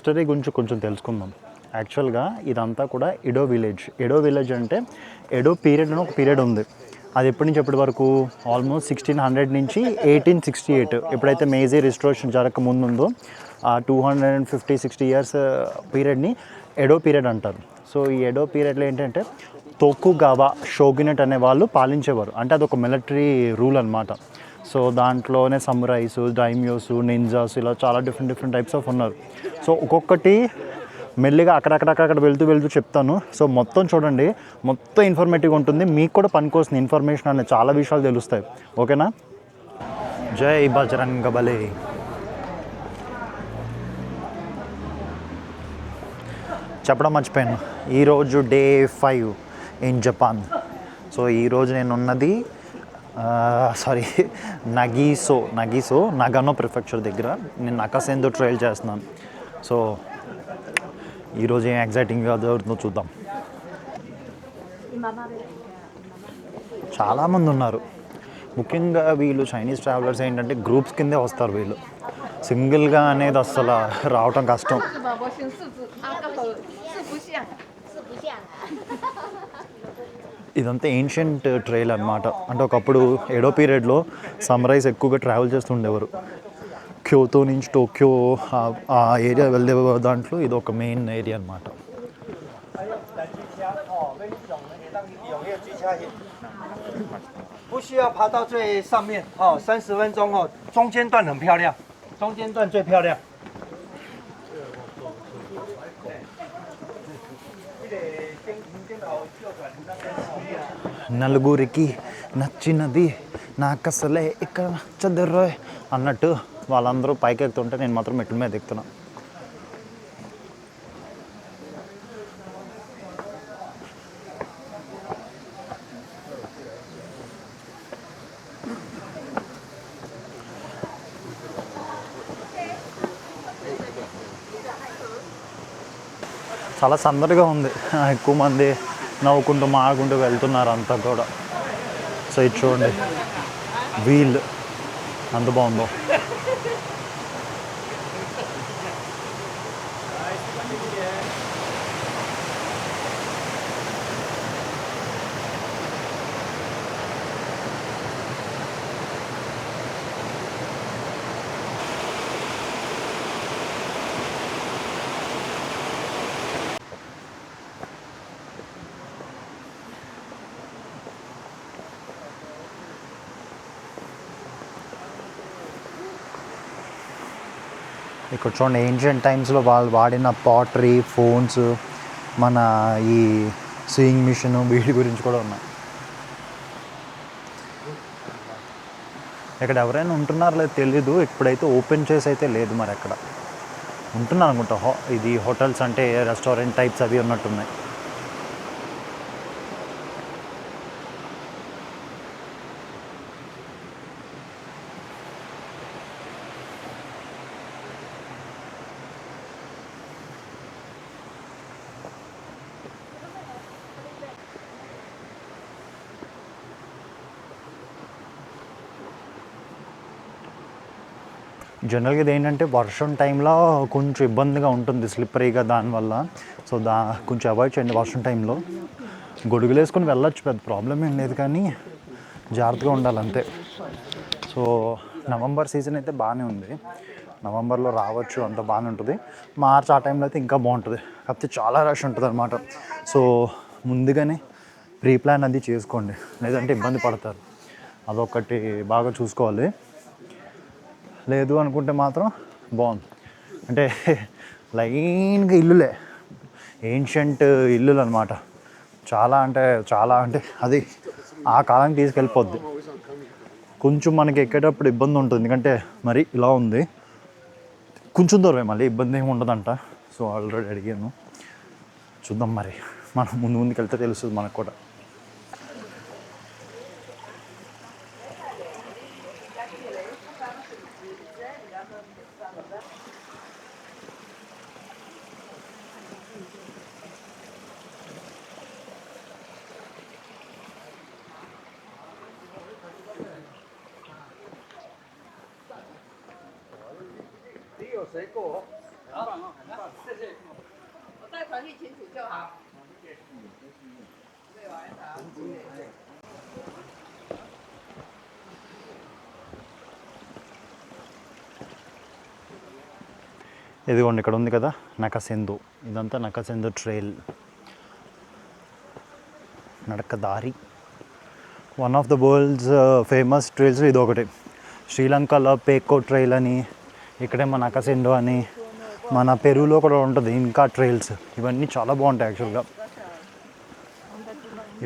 History గురించి కొంచెం తెలుసుకుందాం. యాక్చువల్గా ఇదంతా కూడా ఎడో విలేజ్. ఎడో విలేజ్ అంటే ఎడో పీరియడ్ అని ఒక పీరియడ్ ఉంది. అది ఎప్పటి నుంచి ఎప్పటి వరకు ఆల్మోస్ట్ 1600 నుంచి 1868 ఎప్పుడైతే మేజీ రిస్టోరేషన్ జరగక ముందు ఉందో ఆ 250-60 ఇయర్స్ పీరియడ్ని ఎడో పీరియడ్ అంటారు. సో ఈ ఎడో పీరియడ్లో ఏంటంటే తోకుగావా షోగునేట్ అనే వాళ్ళు పాలించేవారు. అంటే అదొక మిలిటరీ రూల్ అనమాట. సో దాంట్లోనే సమురైస్, డైమ్యోస్, నింజాస్ ఇలా చాలా డిఫరెంట్ టైప్స్ ఆఫ్ ఉన్నారు. సో ఒక్కొక్కటి మెల్లిగా అక్కడక్కడ వెళ్తూ చెప్తాను. సో మొత్తం చూడండి, మొత్తం ఇన్ఫర్మేటివ్గా ఉంటుంది. మీకు కూడా పనికొస్తుంది ఇన్ఫర్మేషన్ అనేది, చాలా విషయాలు తెలుస్తాయి. ఓకేనా? జై బజరంగబలి. చెప్పడం మర్చిపోయాను, ఈరోజు డే 5 ఇన్ జపాన్. సో ఈరోజు నేను ఉన్నది నగీసో నగానో ప్రిఫెక్చర్ దగ్గర. నేను నకాసెందో ట్రైల్ చేస్తున్నాను. సో ఈరోజు ఏం ఎగ్జైటింగ్గా జరుగుతుందో చూద్దాం. చాలామంది ఉన్నారు. ముఖ్యంగా వీళ్ళు చైనీస్ ట్రావెలర్స్ ఏంటంటే గ్రూప్స్ కిందే వస్తారు. వీళ్ళు సింగిల్గా అనేది అస్సలు రావటం కష్టం. ఇదంతా ఏన్షియంట్ ట్రైల్ అనమాట. అంటే ఒకప్పుడు ఎడో పీరియడ్లో సమ్రైజ్ ఎక్కువగా ట్రావెల్ చేస్తుండేవారు. క్యోతో నుంచి టోక్యో ఆ ఏరియా వెళ్ళే దాంట్లో ఇది ఒక మెయిన్ ఏరియా అనమాట. నలుగురికి నచ్చినది నాకసలే ఇక్కడ నచ్చదురోయ్ అన్నట్టు వాళ్ళందరూ పైకి ఎక్కుతుంటే నేను మాత్రం మెట్ల మీద ఎక్కుతున్నా. చాలా సందడిగా ఉంది. ఎక్కువ మంది నవ్వుకుంటూ మాడుకుంటూ వెళ్తున్నారు అంతా కూడా. సో ఇది చూడండి, వీల్ అంత బాగుందో. ఇక్కడ చూడండి, ఏన్షియంట్ టైమ్స్లో వాళ్ళు వాడిన పాటరీ, ఫోన్స్, మన ఈ సీయింగ్ మిషన్, వీటి గురించి కూడా ఉన్నాయి. ఇక్కడ ఎవరైనా ఉంటున్నారో లేదు తెలీదు. ఇప్పుడైతే ఓపెన్ చేసి అయితే లేదు, మరి ఎక్కడ ఉంటున్నారు అనుకుంటా. ఇది హోటల్స్ అంటే రెస్టారెంట్ టైప్స్ అవి ఉన్నట్టున్నాయి. జనరల్గా ఇది ఏంటంటే వర్షం టైంలో కొంచెం ఇబ్బందిగా ఉంటుంది, స్లిప్పరీగా. దానివల్ల సో కొంచెం అవాయిడ్ చేయండి వర్షం టైంలో. గొడుగులు వేసుకొని వెళ్ళొచ్చు, పెద్ద ప్రాబ్లం ఏం లేదు, కానీ జాగ్రత్తగా ఉండాలి అంతే. సో నవంబర్ సీజన్ అయితే బాగానే ఉంది. నవంబర్లో రావచ్చు, అంత బాగానే ఉంటుంది. మార్చ్ ఆ టైంలో అయితే ఇంకా బాగుంటుంది, కాకపోతే చాలా రష్ ఉంటుంది అనమాట. సో ముందుగానే ప్రీ ప్లాన్ అది చేసుకోండి, లేదంటే ఇబ్బంది పడతారు. అదొకటి బాగా చూసుకోవాలి. లేదు అనుకుంటే మాత్రం బాగుంది. అంటే లైన్గా ఇల్లులే, ఏన్షియంట్ ఇల్లులు అనమాట. చాలా అంటే అది ఆ కాలానికి తీసుకెళ్ళిపోద్ది. కొంచెం మనకి ఎక్కేటప్పుడు ఇబ్బంది ఉంటుంది, ఎందుకంటే మరి ఇలా ఉంది. కొంచెం దూరమే, మళ్ళీ ఇబ్బంది ఏమి ఉండదంట. సో ఆల్రెడీ అడిగాను, చూద్దాం మరి. మనం ముందుకు వెళ్తే తెలుస్తుంది మనకు కూడా. ఇదిగోండి ఇక్కడ ఉంది కదా నకసిందు, ఇదంతా నకసిందు ట్రైల్, నడక దారి. One of the world's famous trails ఇది ఒకటి. శ్రీలంకలో పేకో ట్రైల్ అని, ఇక్కడేమో నకసిండు అని, మన పెరులో కూడా ఉంటుంది ఇంకా ట్రైల్స్. ఇవన్నీ చాలా బాగుంటాయి యాక్చువల్గా,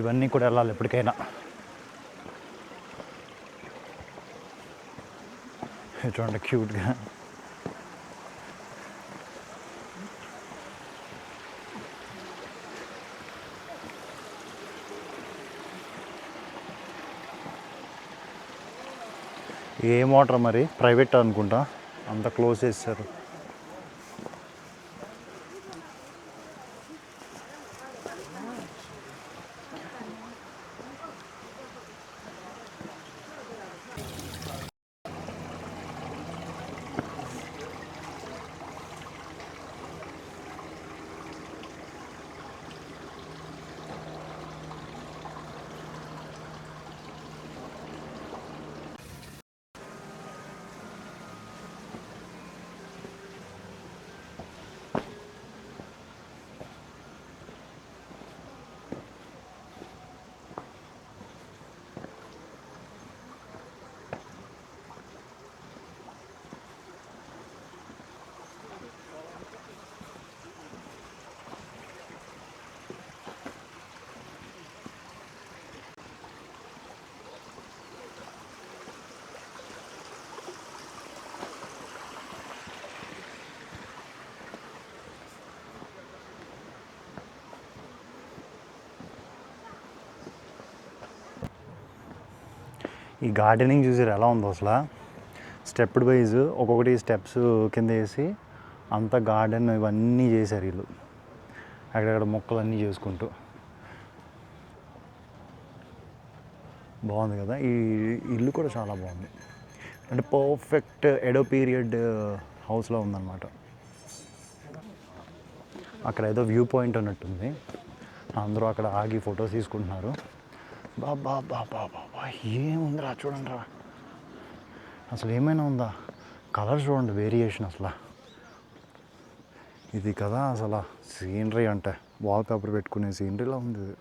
ఇవన్నీ కూడా వెళ్ళాలి ఎప్పటికైనా. చూడండి క్యూట్గా. ఏం వాటర్ మరి, ప్రైవేట్ అనుకుంటా, అంత క్లోజ్ చేస్తారు. ఈ గార్డెనింగ్ చూసారు ఎలా ఉందో అసలు, స్టెప్డ్ వైజ్ ఒక్కొక్కటి స్టెప్స్ కింద వేసి అంత గార్డెన్ ఇవన్నీ చేశారు వీళ్ళు, అక్కడక్కడ మొక్కలన్నీ చేసుకుంటూ. బాగుంది కదా, ఈ ఇల్లు కూడా చాలా బాగుంది, అంటే పర్ఫెక్ట్ ఎడో పీరియడ్ హౌస్లో ఉందన్నమాట. అక్కడ ఏదో వ్యూ పాయింట్ ఉన్నట్టుంది, అందరూ అక్కడ ఆగి ఫొటోస్ తీసుకుంటున్నారు. బాబా బాబా బాబా ఏముందిరా, చూడండి రా, అసలు ఏమైనా ఉందా, కలర్స్ చూడండి వేరియేషన్ అసలు. ఇది కదా అసలు సీనరీ అంటే, వాల్ పేపర్ పెట్టుకునే సీనరీలో ఉంది ఇది.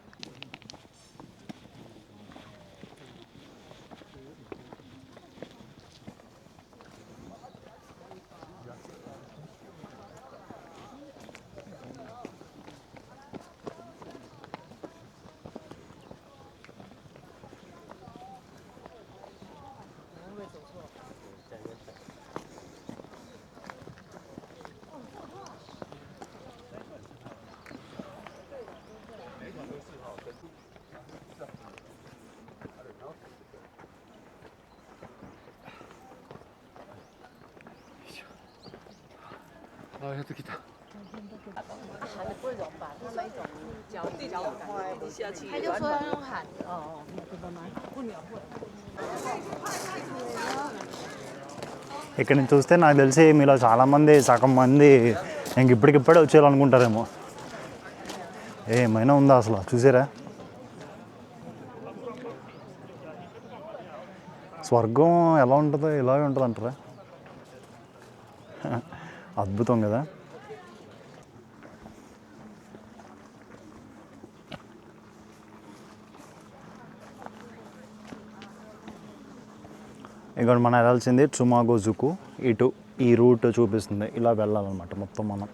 啊，这给他。喊的不会融吧？他那一种脚地脚感一下去，他就说要用喊的。哦哦，那个吗？不鸟会。ఇక్కడ నుంచి చూస్తే నాకు తెలిసి మీలో చాలామంది సగం మంది ఇంక ఇప్పటికిప్పుడే వచ్చేయాలనుకుంటారేమో. ఏమైనా ఉందా అసలు చూసారా, స్వర్గం ఎలా ఉంటుందో ఇలాగే ఉంటుంది అంటారా, అద్భుతం కదా. ఇక్కడ మనం వెళ్ళాల్సింది చుమాగోజుకు, ఇటు ఈ రూట్ చూపిస్తుంది, ఇలా వెళ్ళాలన్నమాట మొత్తం మనం.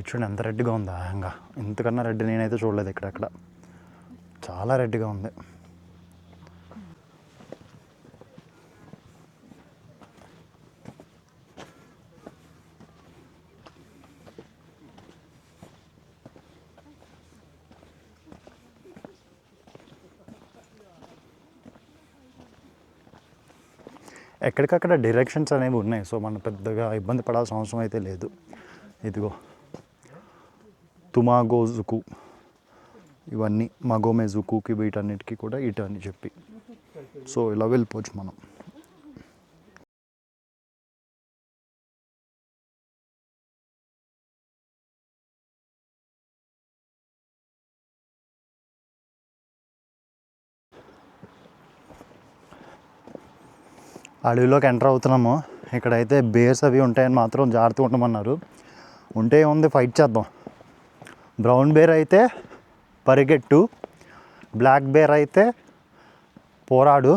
ఇటు చూడండి ఎంత రెడ్గా ఉందా, ఇంకా ఇంతకన్నా రెడ్ నేనైతే చూడలేదు ఇక్కడక్కడ, చాలా రెడ్గా ఉంది. ఎక్కడికక్కడ డైరెక్షన్స్ అనేవి ఉన్నాయి. సో మనం పెద్దగా ఇబ్బంది పడాల్సిన అవసరం అయితే లేదు. ఇదిగో తుమాగోజుకు, ఇవన్నీ మగోమెజుకుకి వీటన్నిటికీ కూడా ఇటు అని చెప్పి, సో ఇలా వెళ్ళిపోవచ్చు మనం. అడవిలోకి ఎంటర్ అవుతున్నాము. ఇక్కడైతే బేర్స్ అవి ఉంటాయని మాత్రం జాగ్రత్తగా ఉండమన్నారు. ఉంటే ఉంది, ఫైట్ చేద్దాం. బ్రౌన్ బేర్ అయితే పరిగెట్టు, బ్లాక్ బేర్ అయితే పోరాడు,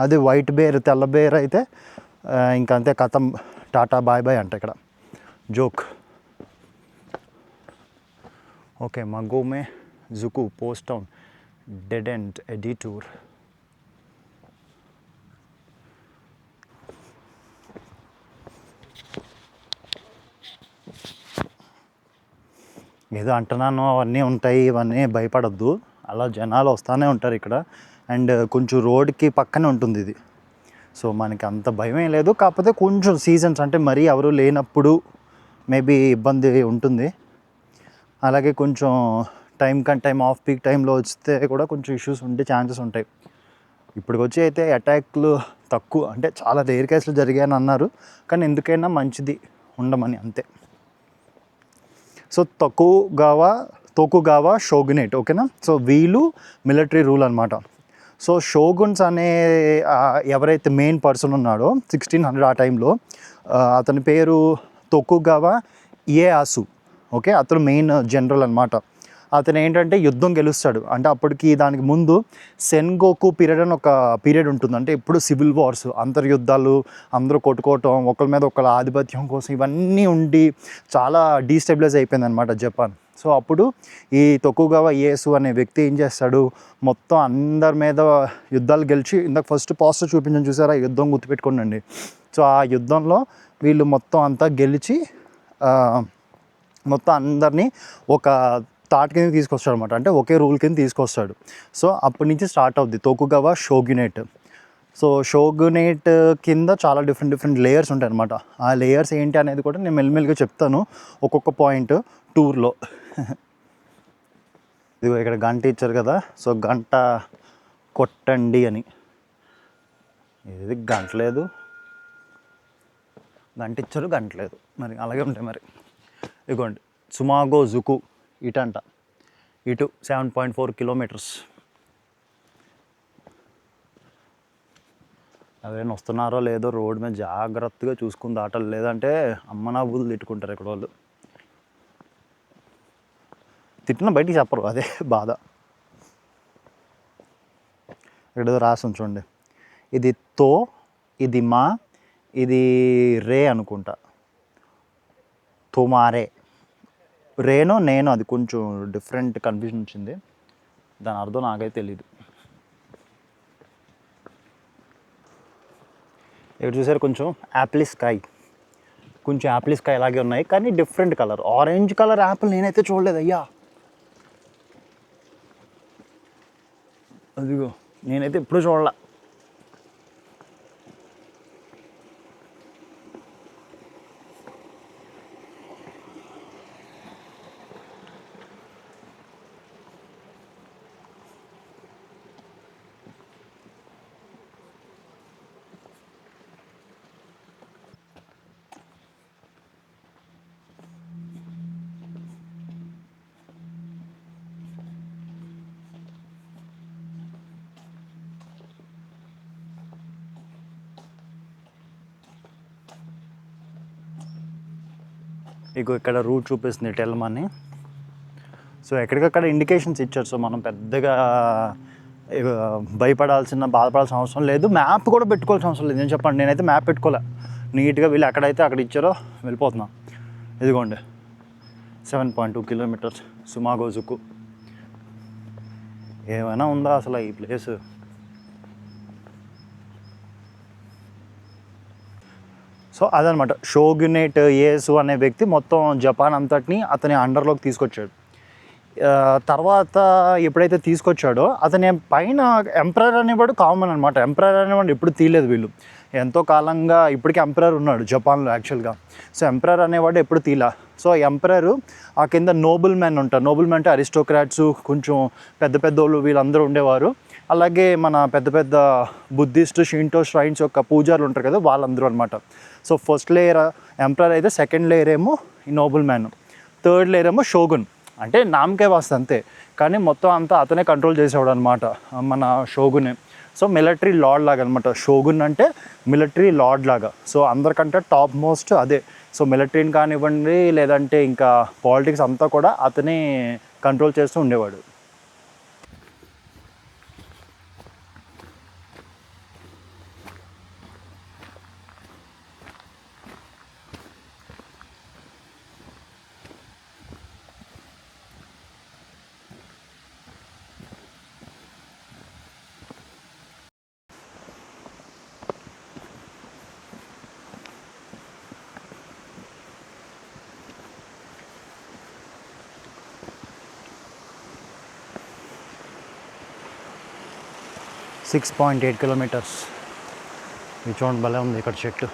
అది వైట్ బేర్ తెల్ల బేర్ అయితే ఇంకంతే కథం, టాటా బాయ్ బాయ్ అంట ఇక్కడ joke. Okay, Magome juku post town dead end ఎడిటూర్. ఏదో అంటున్నాను, అవన్నీ ఉంటాయి, ఇవన్నీ భయపడద్దు. అలా జనాలు వస్తూనే ఉంటారు ఇక్కడ. అండ్ కొంచెం రోడ్కి పక్కనే ఉంటుంది ఇది. సో మనకి అంత భయం ఏం లేదు. కాకపోతే కొంచెం సీజన్స్ అంటే మరీ ఎవరు లేనప్పుడు మేబీ ఇబ్బంది ఉంటుంది. అలాగే కొంచెం టైం ఆఫ్ పీక్ టైంలో వస్తే కూడా కొంచెం ఇష్యూస్ ఉండే ఛాన్సెస్ ఉంటాయి. ఇప్పటికొచ్చి అయితే అటాక్లు తక్కువ, అంటే చాలా రేర్ కేసులు జరిగాయని అన్నారు. కానీ ఎందుకైనా మంచిది ఉండమని, అంతే. సో తోకుగావా షోగునేట్, ఓకేనా. సో వీళ్ళు మిలిటరీ రూల్ అనమాట. సో షోగున్స్ అనే ఎవరైతే మెయిన్ పర్సన్ ఉన్నాడో 1600 ఆ టైంలో, అతని పేరు తోకుగావా ఇయేయాసు. ఓకే, అతను మెయిన్ జనరల్ అనమాట. అతను ఏంటంటే యుద్ధం గెలుస్తాడు. అంటే అప్పటికి దానికి ముందు సెన్గోకు పీరియడ్ అని ఒక పీరియడ్ ఉంటుంది. అంటే ఎప్పుడు సివిల్ వార్స్, అంతర్యుద్ధాలు, అందరూ కొట్టుకోవటం, ఒకరి మీద ఒకళ్ళ ఆధిపత్యం కోసం ఇవన్నీ ఉండి చాలా డీస్టెబిలైజ్ అయిపోయింది అనమాట జపాన్. సో అప్పుడు ఈ తొకుగావా ఇయేయాసు అనే వ్యక్తి ఏం చేస్తాడు, మొత్తం అందరి మీద యుద్ధాలు గెలిచి, ఇందాక ఫస్ట్ పోస్టర్ చూపించడం చూసారా, యుద్ధం గుర్తుపెట్టుకోండి. సో ఆ యుద్ధంలో వీళ్ళు మొత్తం అంతా గెలిచి మొత్తం అందరినీ ఒక తాట్ కింద తీసుకొస్తాడు అనమాట. అంటే ఒకే రూల్ కింద తీసుకొస్తాడు. సో అప్పటి నుంచి స్టార్ట్ అవుద్ది తోకుగావా షోగునేట్. సో షోగునేట్ కింద చాలా డిఫరెంట్ లేయర్స్ ఉంటాయి అనమాట. ఆ లేయర్స్ ఏంటి అనేది కూడా నేను మెల్లిమెల్లిగా చెప్తాను ఒక్కొక్క పాయింట్ టూర్లో. ఇది ఇక్కడ గంట ఇచ్చారు కదా, సో గంట కొట్టండి అని. ఇది గంట లేదు, గంట ఇచ్చారు, గంట లేదు, మరి అలాగే ఉంటాయి మరి. ఇదిగోండి సుమాగోజుకు ఇటంట, ఇటు 7.4 కిలోమీటర్స్. ఎవరైనా వస్తున్నారో లేదో రోడ్డు మీద జాగ్రత్తగా చూసుకుని దాటాలి, లేదంటే అమ్మనా బూదులు తిట్టుకుంటారు ఇక్కడ వాళ్ళు. తిట్టిన బయటికి చెప్పరు, అదే బాధ. ఇక్కడ రాసి ఉంచండి, ఇది తో, ఇది మా, ఇది రే అనుకుంటా, తోమారే. రేనో నేను, అది కొంచెం డిఫరెంట్ కన్ఫ్యూజన్ వచ్చింది, దాని అర్థం నాకైతే తెలీదు. ఇక్కడ చూసారు కొంచెం యాపిల్ స్కై, కొంచెం యాపిల్ స్కై అలాగే ఉన్నాయి, కానీ different colour, orange colour Apple నేనైతే చూడలేదు అయ్యా. అదిగో నేనైతే ఎప్పుడూ చూడాల. ఇక ఇక్కడ రూట్ చూపిస్తుంది టెల్మని. సో ఎక్కడికక్కడ ఇండికేషన్స్ ఇచ్చారు. సో మనం పెద్దగా బాధపడాల్సిన అవసరం లేదు. మ్యాప్ కూడా పెట్టుకోవాల్సిన అవసరం లేదు. నేను చెప్పండి, నేనైతే మ్యాప్ పెట్టుకోలే, నీట్గా వీళ్ళు ఎక్కడైతే అక్కడ ఇచ్చారో వెళ్ళిపోతున్నాం. ఇదిగోండి 7.2 కిలోమీటర్స్ సుమాగోజుకు. ఏమైనా ఉందా అసలు ఈ ప్లేస్? సో అదనమాట షోగునేట్ ఇయేయాసు అనే వ్యక్తి మొత్తం జపాన్ అంతటిని అతని అండర్లోకి తీసుకొచ్చాడు. తర్వాత ఎప్పుడైతే తీసుకొచ్చాడో అతని పైన ఎంపరర్ అనేవాడు కామన్ అనమాట. ఎంపరర్ అనేవాడు ఎప్పుడు తీయలేదు వీళ్ళు, ఎంతో కాలంగా ఇప్పటికీ ఎంపరర్ ఉన్నాడు జపాన్లో యాక్చువల్గా. సో ఎంపరర్ అనేవాడు ఎప్పుడు తీలా. సో ఎంపరరు ఆ కింద నోబుల్ మ్యాన్ ఉంటారు. నోబుల్ మ్యాన్ అంటే అరిస్టోక్రాట్స్, కొంచెం పెద్ద పెద్దోళ్ళు వీళ్ళందరూ ఉండేవారు. అలాగే మన పెద్ద పెద్ద బుద్ధిస్ట్ షింటో ష్రైన్స్ యొక్క పూజారులు ఉంటారు కదా, వాళ్ళందరూ అనమాట. సో ఫస్ట్ లేయర్ ఎంపరర్ అయితే, సెకండ్ లేయర్ ఏమో ఈ నోబుల్ మ్యాన్, థర్డ్ లేయర్ ఏమో షోగున్. అంటే నామకే వాస్త అంతే, కానీ మొత్తం అంతా అతనే కంట్రోల్ చేసేవాడు అనమాట, మన షోగునే. సో మిలిటరీ లార్డ్ లాగా అనమాట. షోగున్ అంటే మిలిటరీ లార్డ్ లాగా. సో అందరికంటే టాప్ మోస్ట్ అదే. సో మిలిటరీని కానివ్వండి, లేదంటే ఇంకా పాలిటిక్స్ అంతా కూడా అతనే కంట్రోల్ చేస్తూ ఉండేవాడు. Six 6.8 kilometres. ఈ చూడండి భలే ఉంది ఇక్కడ చెట్టు.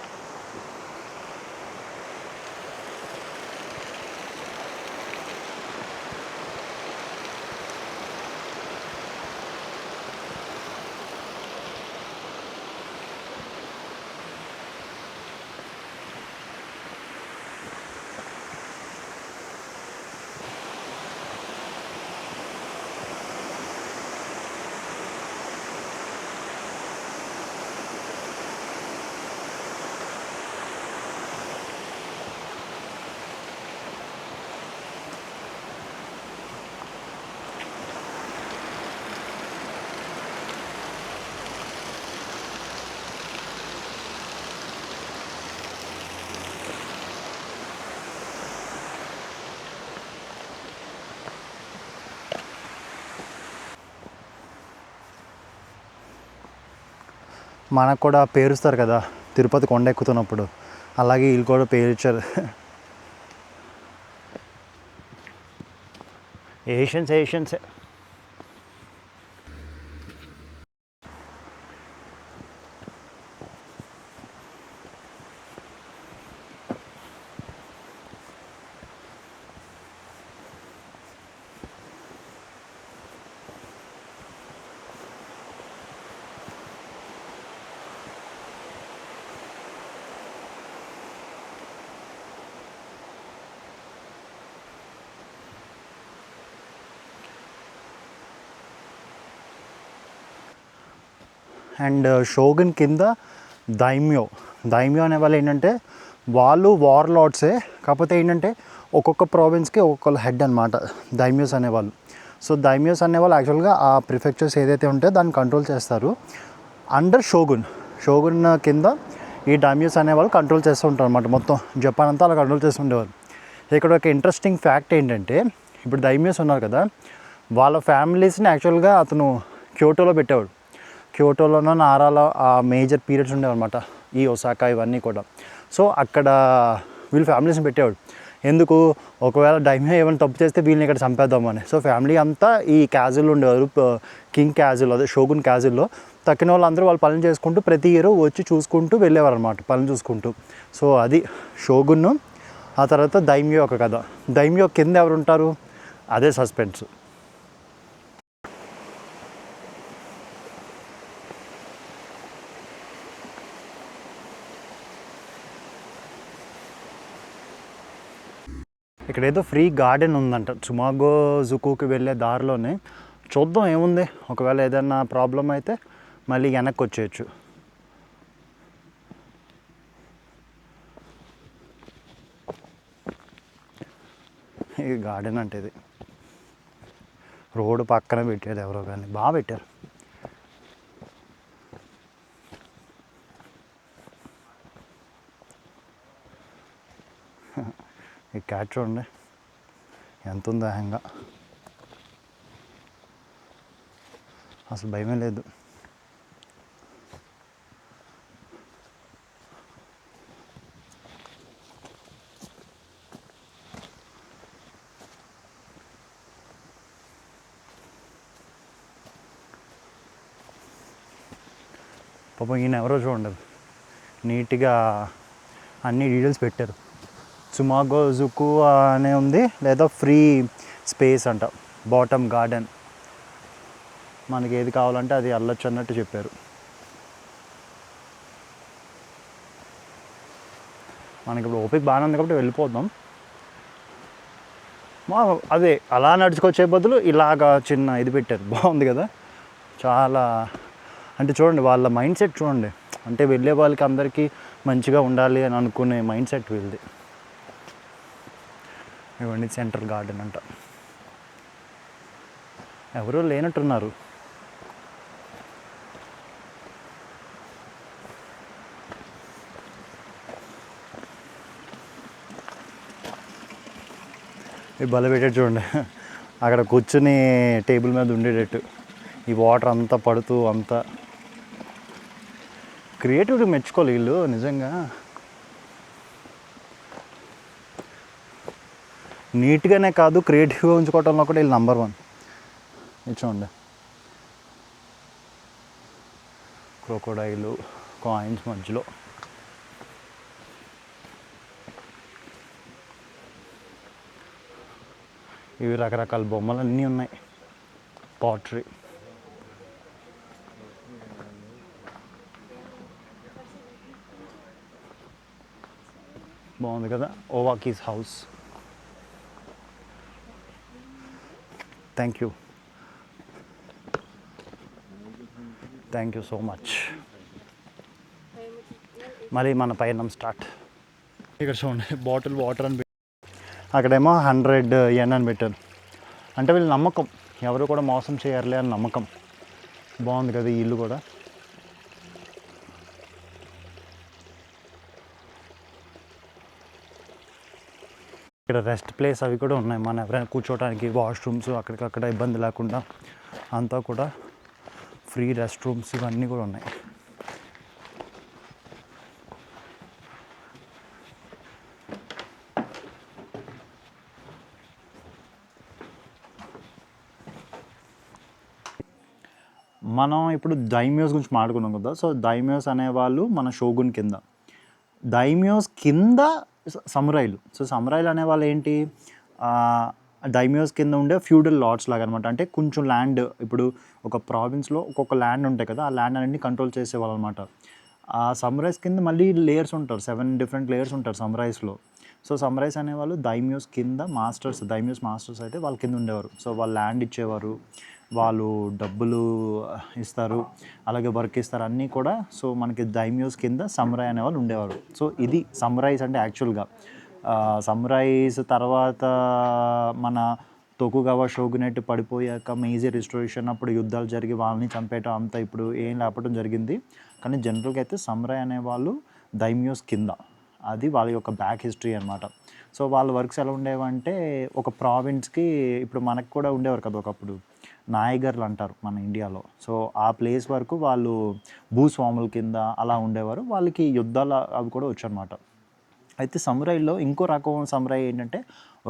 మనకు కూడా పేరుస్తారు కదా తిరుపతి కొండ ఎక్కుతున్నప్పుడు, అలాగే వీళ్ళు కూడా పేరిచ్చారు. ఏషియన్సే. అండ్ షోగున్ కింద దైమ్యో అనే వాళ్ళు ఏంటంటే వాళ్ళు వార్ లార్డ్సే, కాకపోతే ఏంటంటే ఒక్కొక్క ప్రావిన్స్కి ఒక్కొక్క హెడ్ అనమాట దైమ్యోస్ అనేవాళ్ళు. సో దైమ్యోస్ అనేవాళ్ళు యాక్చువల్గా ఆ ప్రిఫెక్చర్స్ ఏదైతే ఉంటే దాన్ని కంట్రోల్ చేస్తారు. అండర్ షోగున్ కింద ఈ డైమ్యోస్ అనేవాళ్ళు కంట్రోల్ చేస్తూ ఉంటారు అనమాట. మొత్తం జపాన్ అంతా అలా కంట్రోల్ చేస్తుండేవారు. ఇక్కడ ఒక ఇంట్రెస్టింగ్ ఫ్యాక్ట్ ఏంటంటే, ఇప్పుడు దైమ్యోస్ ఉన్నారు కదా, వాళ్ళ ఫ్యామిలీస్ని యాక్చువల్గా అతను క్యోటోలో పెట్టేవాడు. క్యోటోలోనో నారాలో ఆ మేజర్ పీరియడ్స్ ఉండేవన్నమాట, ఈ ఒసాకా ఇవన్నీ కూడా. సో అక్కడ వీళ్ళు ఫ్యామిలీస్ని పెట్టేవాడు. ఎందుకు, ఒకవేళ డైమ్యో ఏమైనా తప్పు చేస్తే వీళ్ళని ఇక్కడ చంపేద్దామని. సో ఫ్యామిలీ అంతా ఈ క్యాజిల్ ఉండేవారు, కింగ్ క్యాజిల్, అదే షోగున్ క్యాజిల్లో. తక్కిన వాళ్ళందరూ వాళ్ళు పనులు చేసుకుంటూ ప్రతి ఇయర్ వచ్చి చూసుకుంటూ వెళ్ళేవారు అనమాట, పనులు చూసుకుంటూ. సో అది షోగున్. ఆ తర్వాత దైమ్యో ఒక కథ. దైమ్యో కింద ఎవరు ఉంటారు, అదే సస్పెన్స్. ఇక్కడ ఏదో ఫ్రీ గార్డెన్ ఉందంట చుమాగో జుకుకి వెళ్ళే దారిలోనే. చూద్దాం ఏముంది, ఒకవేళ ఏదైనా ప్రాబ్లం అయితే మళ్ళీ వెనక్కి వచ్చేయచ్చు. ఇది గార్డెన్ అంటే ఇది రోడ్డు పక్కన పెట్టారు ఎవరో, కానీ బాగా పెట్టారు. ఈ క్యాట్ చూడండి ఎంత ఉందో, హ్యాంగా అసలు భయమే లేదు. పాపం ఈయన ఎవరో చూడండి, నీట్గా అన్ని డీటెయిల్స్ పెట్టారు. సుమాగోజుకు అనే ఉంది, లేదా ఫ్రీ స్పేస్ అంట, బాటమ్ గార్డెన్, మనకి ఏది కావాలంటే అది అల్లొచ్చు అన్నట్టు చెప్పారు. మనకి ఇప్పుడు ఓపిక బాగానే ఉంది కాబట్టి వెళ్ళిపోదాం. అదే అలా నడుచుకొచ్చే బదులు ఇలాగా చిన్న ఇది పెట్టారు, బాగుంది కదా. చాలా అంటే చూడండి వాళ్ళ మైండ్ సెట్ చూడండి, అంటే వెళ్ళే వాళ్ళకి అందరికీ మంచిగా ఉండాలి అని అనుకునే మైండ్ సెట్ వీళ్ళది. ఇవన్నీ సెంట్రల్ గార్డెన్ అంట, ఎవరూ లేనట్టున్నారు. ఈ బల పెట్టేది చూడండి, అక్కడ కూర్చుని టేబుల్ మీద ఉండేటట్టు, ఈ వాటర్ అంతా పడుతూ అంతా క్రియేటివిటీ మెచ్చుకోవాలి వీళ్ళు నిజంగా. నీట్గానే కాదు, క్రియేటివ్గా ఉంచుకోవటంలో కూడా వీళ్ళు నంబర్ 1. ఇది చూడండి, క్రోకోడైలు, కాయిన్స్ మధ్యలో. ఇవి రకరకాల బొమ్మలు అన్నీ ఉన్నాయి, పాటరీ. బాగుంది కదా, ఓవాకీస్ house. Thank you so much. మళ్ళీ మన పయనం స్టార్ట్. ఇక్కడ చూడండి, బాటిల్ వాటర్ అని అక్కడేమో 100 yen అని పెట్టారు. అంటే వీళ్ళు నమ్మకం, ఎవరు కూడా మోసం చేయర్లే అని నమ్మకం. బాగుంది కదా ఈ ఇల్లు కూడా. ఇక్కడ రెస్ట్ ప్లేస్ అవి కూడా ఉన్నాయి, మన ఎవరైనా కూర్చోవడానికి వాష్రూమ్స్ అక్కడికక్కడ ఇబ్బంది లేకుండా అంతా కూడా ఫ్రీ రెస్ట్ రూమ్స్ ఇవన్నీ కూడా ఉన్నాయి. మనం ఇప్పుడు డైమ్యోస్ గురించి మాట్లాడుకున్నాం కదా. సో డైమ్యోస్ అనేవాళ్ళు మన షోగున్ కింద, డైమ్యోస్ కింద సమురైలు. సో సమురైలు అనేవాళ్ళు ఏంటి, డైమ్యోస్ కింద ఉండే ఫ్యూడల్ లార్డ్స్ లాగా అనమాట. అంటే కొంచెం ల్యాండ్, ఇప్పుడు ఒక ప్రావిన్స్లో ఒక్కొక్క ల్యాండ్ ఉంటాయి కదా, ఆ ల్యాండ్ అన్నింటినీ కంట్రోల్ చేసేవాళ్ళు అనమాట. ఆ సమురైస్ కింద మళ్ళీ లేయర్స్ ఉంటారు, 7 డిఫరెంట్ లేయర్స్ ఉంటారు సమురైస్లో. సో సమురైస్ అనేవాళ్ళు డైమ్యోస్ కింద మాస్టర్స్, డైమ్యోస్ మాస్టర్స్ అయితే వాళ్ళ కింద ఉండేవారు. సో వాళ్ళు ల్యాండ్ ఇచ్చేవారు, వాళ్ళు డబ్బులు ఇస్తారు, అలాగే వర్క్ ఇస్తారు, అన్నీ కూడా. సో మనకి డైమ్యోస్ కింద సమురాయ్ అనేవాళ్ళు ఉండేవారు. సో ఇది సమురైస్ అంటే యాక్చువల్గా. సమురైస్ తర్వాత మన తొకుగవా షోగునేట్ పడిపోయాక మేజీ రిస్టోరేషన్ అప్పుడు యుద్ధాలు జరిగి వాళ్ళని చంపేయటం అంతా ఇప్పుడు ఏం లేపటం జరిగింది. కానీ జనరల్గా అయితే సమురాయ్ అనేవాళ్ళు డైమ్యోస్ కింద, అది వాళ్ళ యొక్క బ్యాక్ హిస్టరీ అనమాట. సో వాళ్ళ వర్క్స్ ఎలా ఉండేవంటే, ఒక ప్రావిన్స్కి ఇప్పుడు మనకు కూడా ఉండేవారు కదా ఒకప్పుడు నాయగర్లు అంటారు మన ఇండియాలో. సో ఆ ప్లేస్ వరకు వాళ్ళు భూస్వాముల కింద అలా ఉండేవారు, వాళ్ళకి యుద్ధాలు అవి కూడా వచ్చనమాట. అయితే సమురైలో ఇంకో రకం సమురాయ్ ఏంటంటే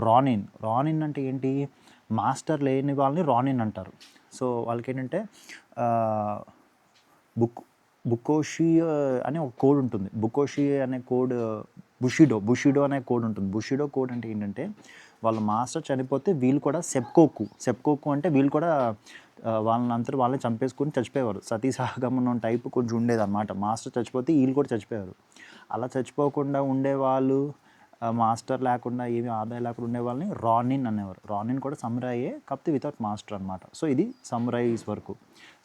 రానిన్. రానిన్ అంటే ఏంటి, మాస్టర్ లేని వాళ్ళని రానిన్ అంటారు. సో వాళ్ళకి ఏంటంటే బుకోషి అనే ఒక కోడ్ ఉంటుంది. బుకోషి అనే కోడ్, బుషిడో అనే కోడ్ ఉంటుంది. బుషిడో కోడ్ అంటే ఏంటంటే, వాళ్ళ మాస్టర్ చనిపోతే వీళ్ళు కూడా సెప్కోకు అంటే వీళ్ళు కూడా వాళ్ళని చంపేసుకుని చచ్చిపోయేవారు. సతీ సహగమనం టైపు కొంచెం ఉండేదన్నమాట. మాస్టర్ చచ్చిపోతే వీళ్ళు కూడా చచ్చిపోయారు. అలా చచ్చిపోకుండా ఉండేవాళ్ళు, మాస్టర్ లేకుండా ఏమి ఆదాయం లేకుండా ఉండే వాళ్ళని రానిన్ అనేవారు. రానిన్ కూడా సమురాయే, కాకపోతే వితౌట్ మాస్టర్ అనమాట. సో ఇది సమురైస్ వరకు.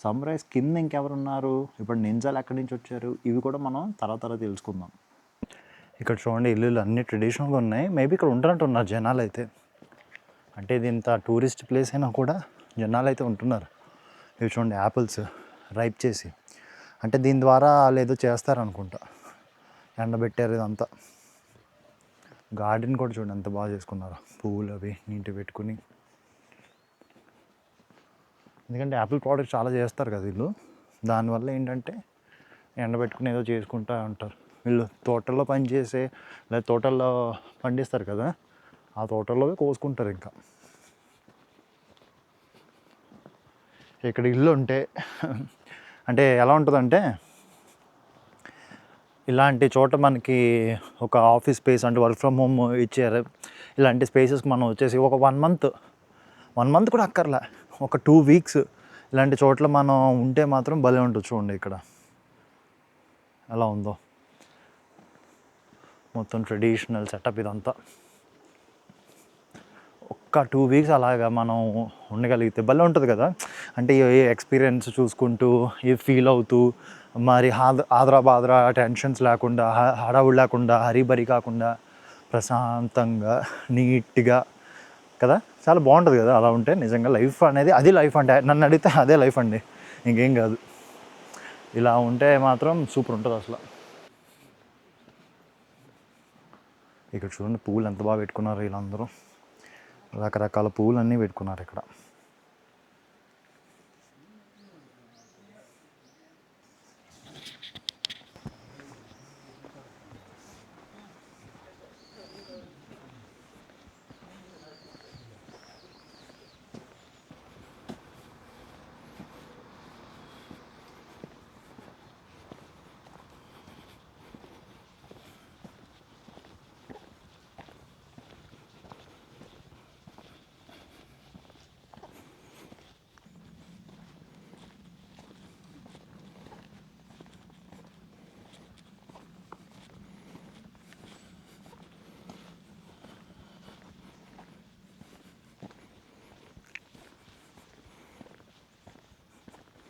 సమురైస్ కింద ఇంకెవరు ఉన్నారు, ఇప్పుడు నింజాలు ఎక్కడి నుంచి వచ్చారు, ఇవి కూడా మనం తర్వాత తెలుసుకుందాం. ఇక్కడ చూడండి, ఇల్లులు అన్నీ ట్రెడిషనల్గా ఉన్నాయి. మేబీ ఇక్కడ ఉంటున్నారు జనాలు అయితే. అంటే ఇది ఇంత టూరిస్ట్ ప్లేస్ అయినా కూడా జనాలు అయితే ఉంటున్నారు. ఇవి చూడండి, యాపిల్స్ రైప్ చేసి, అంటే దీని ద్వారా వాళ్ళు ఏదో చేస్తారనుకుంటా, ఎండబెట్టారు ఇదంతా. గార్డెన్ కూడా చూడండి ఎంత బాగా చేసుకున్నారు, పువ్వులు అవి నీట్గా పెట్టుకుని. ఎందుకంటే యాపిల్ ప్రోడక్ట్ చాలా చేస్తారు కదా వీళ్ళు, దానివల్ల ఏంటంటే ఎండబెట్టుకుని ఏదో చేసుకుంటూ ఉంటారు. వీళ్ళు తోటల్లో పనిచేసే, లేదా తోటల్లో పండిస్తారు కదా, ఆ తోటల్లో కోసుకుంటారు. ఇంకా ఇక్కడ ఇల్లు ఉంటే అంటే ఎలా ఉంటుందంటే, ఇలాంటి చోట మనకి ఒక ఆఫీస్ స్పేస్ అంటే వర్క్ ఫ్రమ్ హోమ్ ఇచ్చారు. ఇలాంటి స్పేసెస్కి మనం వచ్చేసి ఒక 1 మంత్ కూడా అక్కర్లే, ఒక 2 వీక్స్ ఇలాంటి చోట్ల మనం ఉంటే మాత్రం భలే ఉంటుంది. చూడండి ఇక్కడ ఎలా ఉందో, మొత్తం ట్రెడిషనల్ సెటప్ ఇదంతా. ఒక్క 2 వీక్స్ అలాగా మనం ఉండగలిగితే భలే ఉంటుంది కదా. అంటే ఏ ఎక్స్పీరియన్స్ చూసుకుంటూ, ఏ ఫీల్ అవుతూ, మరి ఆదరా టెన్షన్స్ లేకుండా, హడావుడి లేకుండా, హరీబరీ కాకుండా, ప్రశాంతంగా నీట్గా కదా, చాలా బాగుంటుంది కదా అలా ఉంటే. నిజంగా లైఫ్ అనేది అది లైఫ్ అంటే, నన్ను అడిగితే అదే లైఫ్ అండి, ఇంకేం కాదు. ఇలా ఉంటే మాత్రం సూపర్ ఉంటుంది అసలు. ఇక్కడ చూడండి పువ్వులు ఎంత బాగా పెట్టుకున్నారు వీళ్ళందరూ, రకరకాల పువ్వులు అన్నీ పెట్టుకున్నారు ఇక్కడ.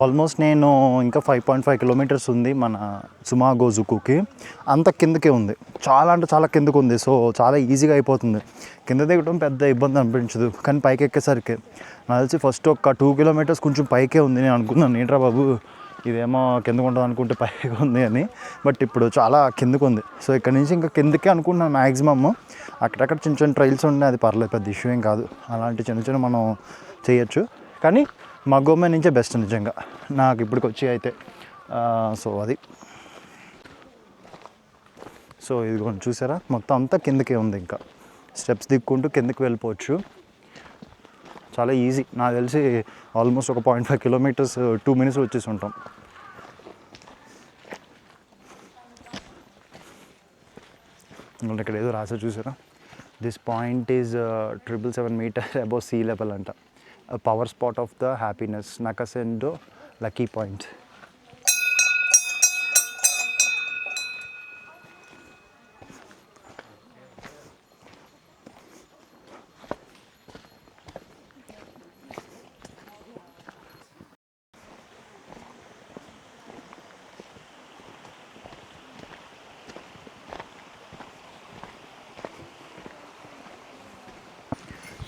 ఆల్మోస్ట్ నేను ఇంకా 5.5 కిలోమీటర్స్ ఉంది మన సుమాగోజుకుకి. అంత కిందకే ఉంది, చాలా అంటే చాలా కిందకు ఉంది. సో చాలా ఈజీగా అయిపోతుంది, కింద దిగడం పెద్ద ఇబ్బంది అనిపించదు. కానీ పైకి ఎక్కేసరికి నాకు తెలిసి ఫస్ట్ ఒక 2 కిలోమీటర్స్ కొంచెం పైకే ఉంది. నేను అనుకున్నాను ఏంట్రా బాబు ఇదేమో కిందకు ఉంటుంది అనుకుంటే పైకి ఉంది అని, బట్ ఇప్పుడు చాలా కిందకు ఉంది. సో ఇక్కడ నుంచి ఇంకా కిందకే అనుకుంటున్నాను మ్యాక్సిమమ్. అక్కడక్కడ చిన్న చిన్న ట్రైల్స్ ఉన్నాయి, అది పర్లేదు, పెద్ద ఇష్యూ ఏం కాదు. అలాంటి చిన్న చిన్న మనం చేయొచ్చు. కానీ మగోమే నుంచే బెస్ట్ నిజంగా నాకు ఇప్పటికి వచ్చి అయితే. సో అది, సో ఇదిగోండి చూసారా, మొత్తం అంతా కిందకే ఉంది. ఇంకా స్టెప్స్ దిక్కుంటూ కిందకి వెళ్ళిపోవచ్చు, చాలా ఈజీ. నాకు తెలిసి ఆల్మోస్ట్ ఒక 0.5 కిలోమీటర్స్ 2 minutes వచ్చేసి ఉంటాం. ఇక్కడ ఏదో రాసా చూసారా, this point is 777 meters above sea level అంట. Power spot of the happiness, Nakasendo lucky point.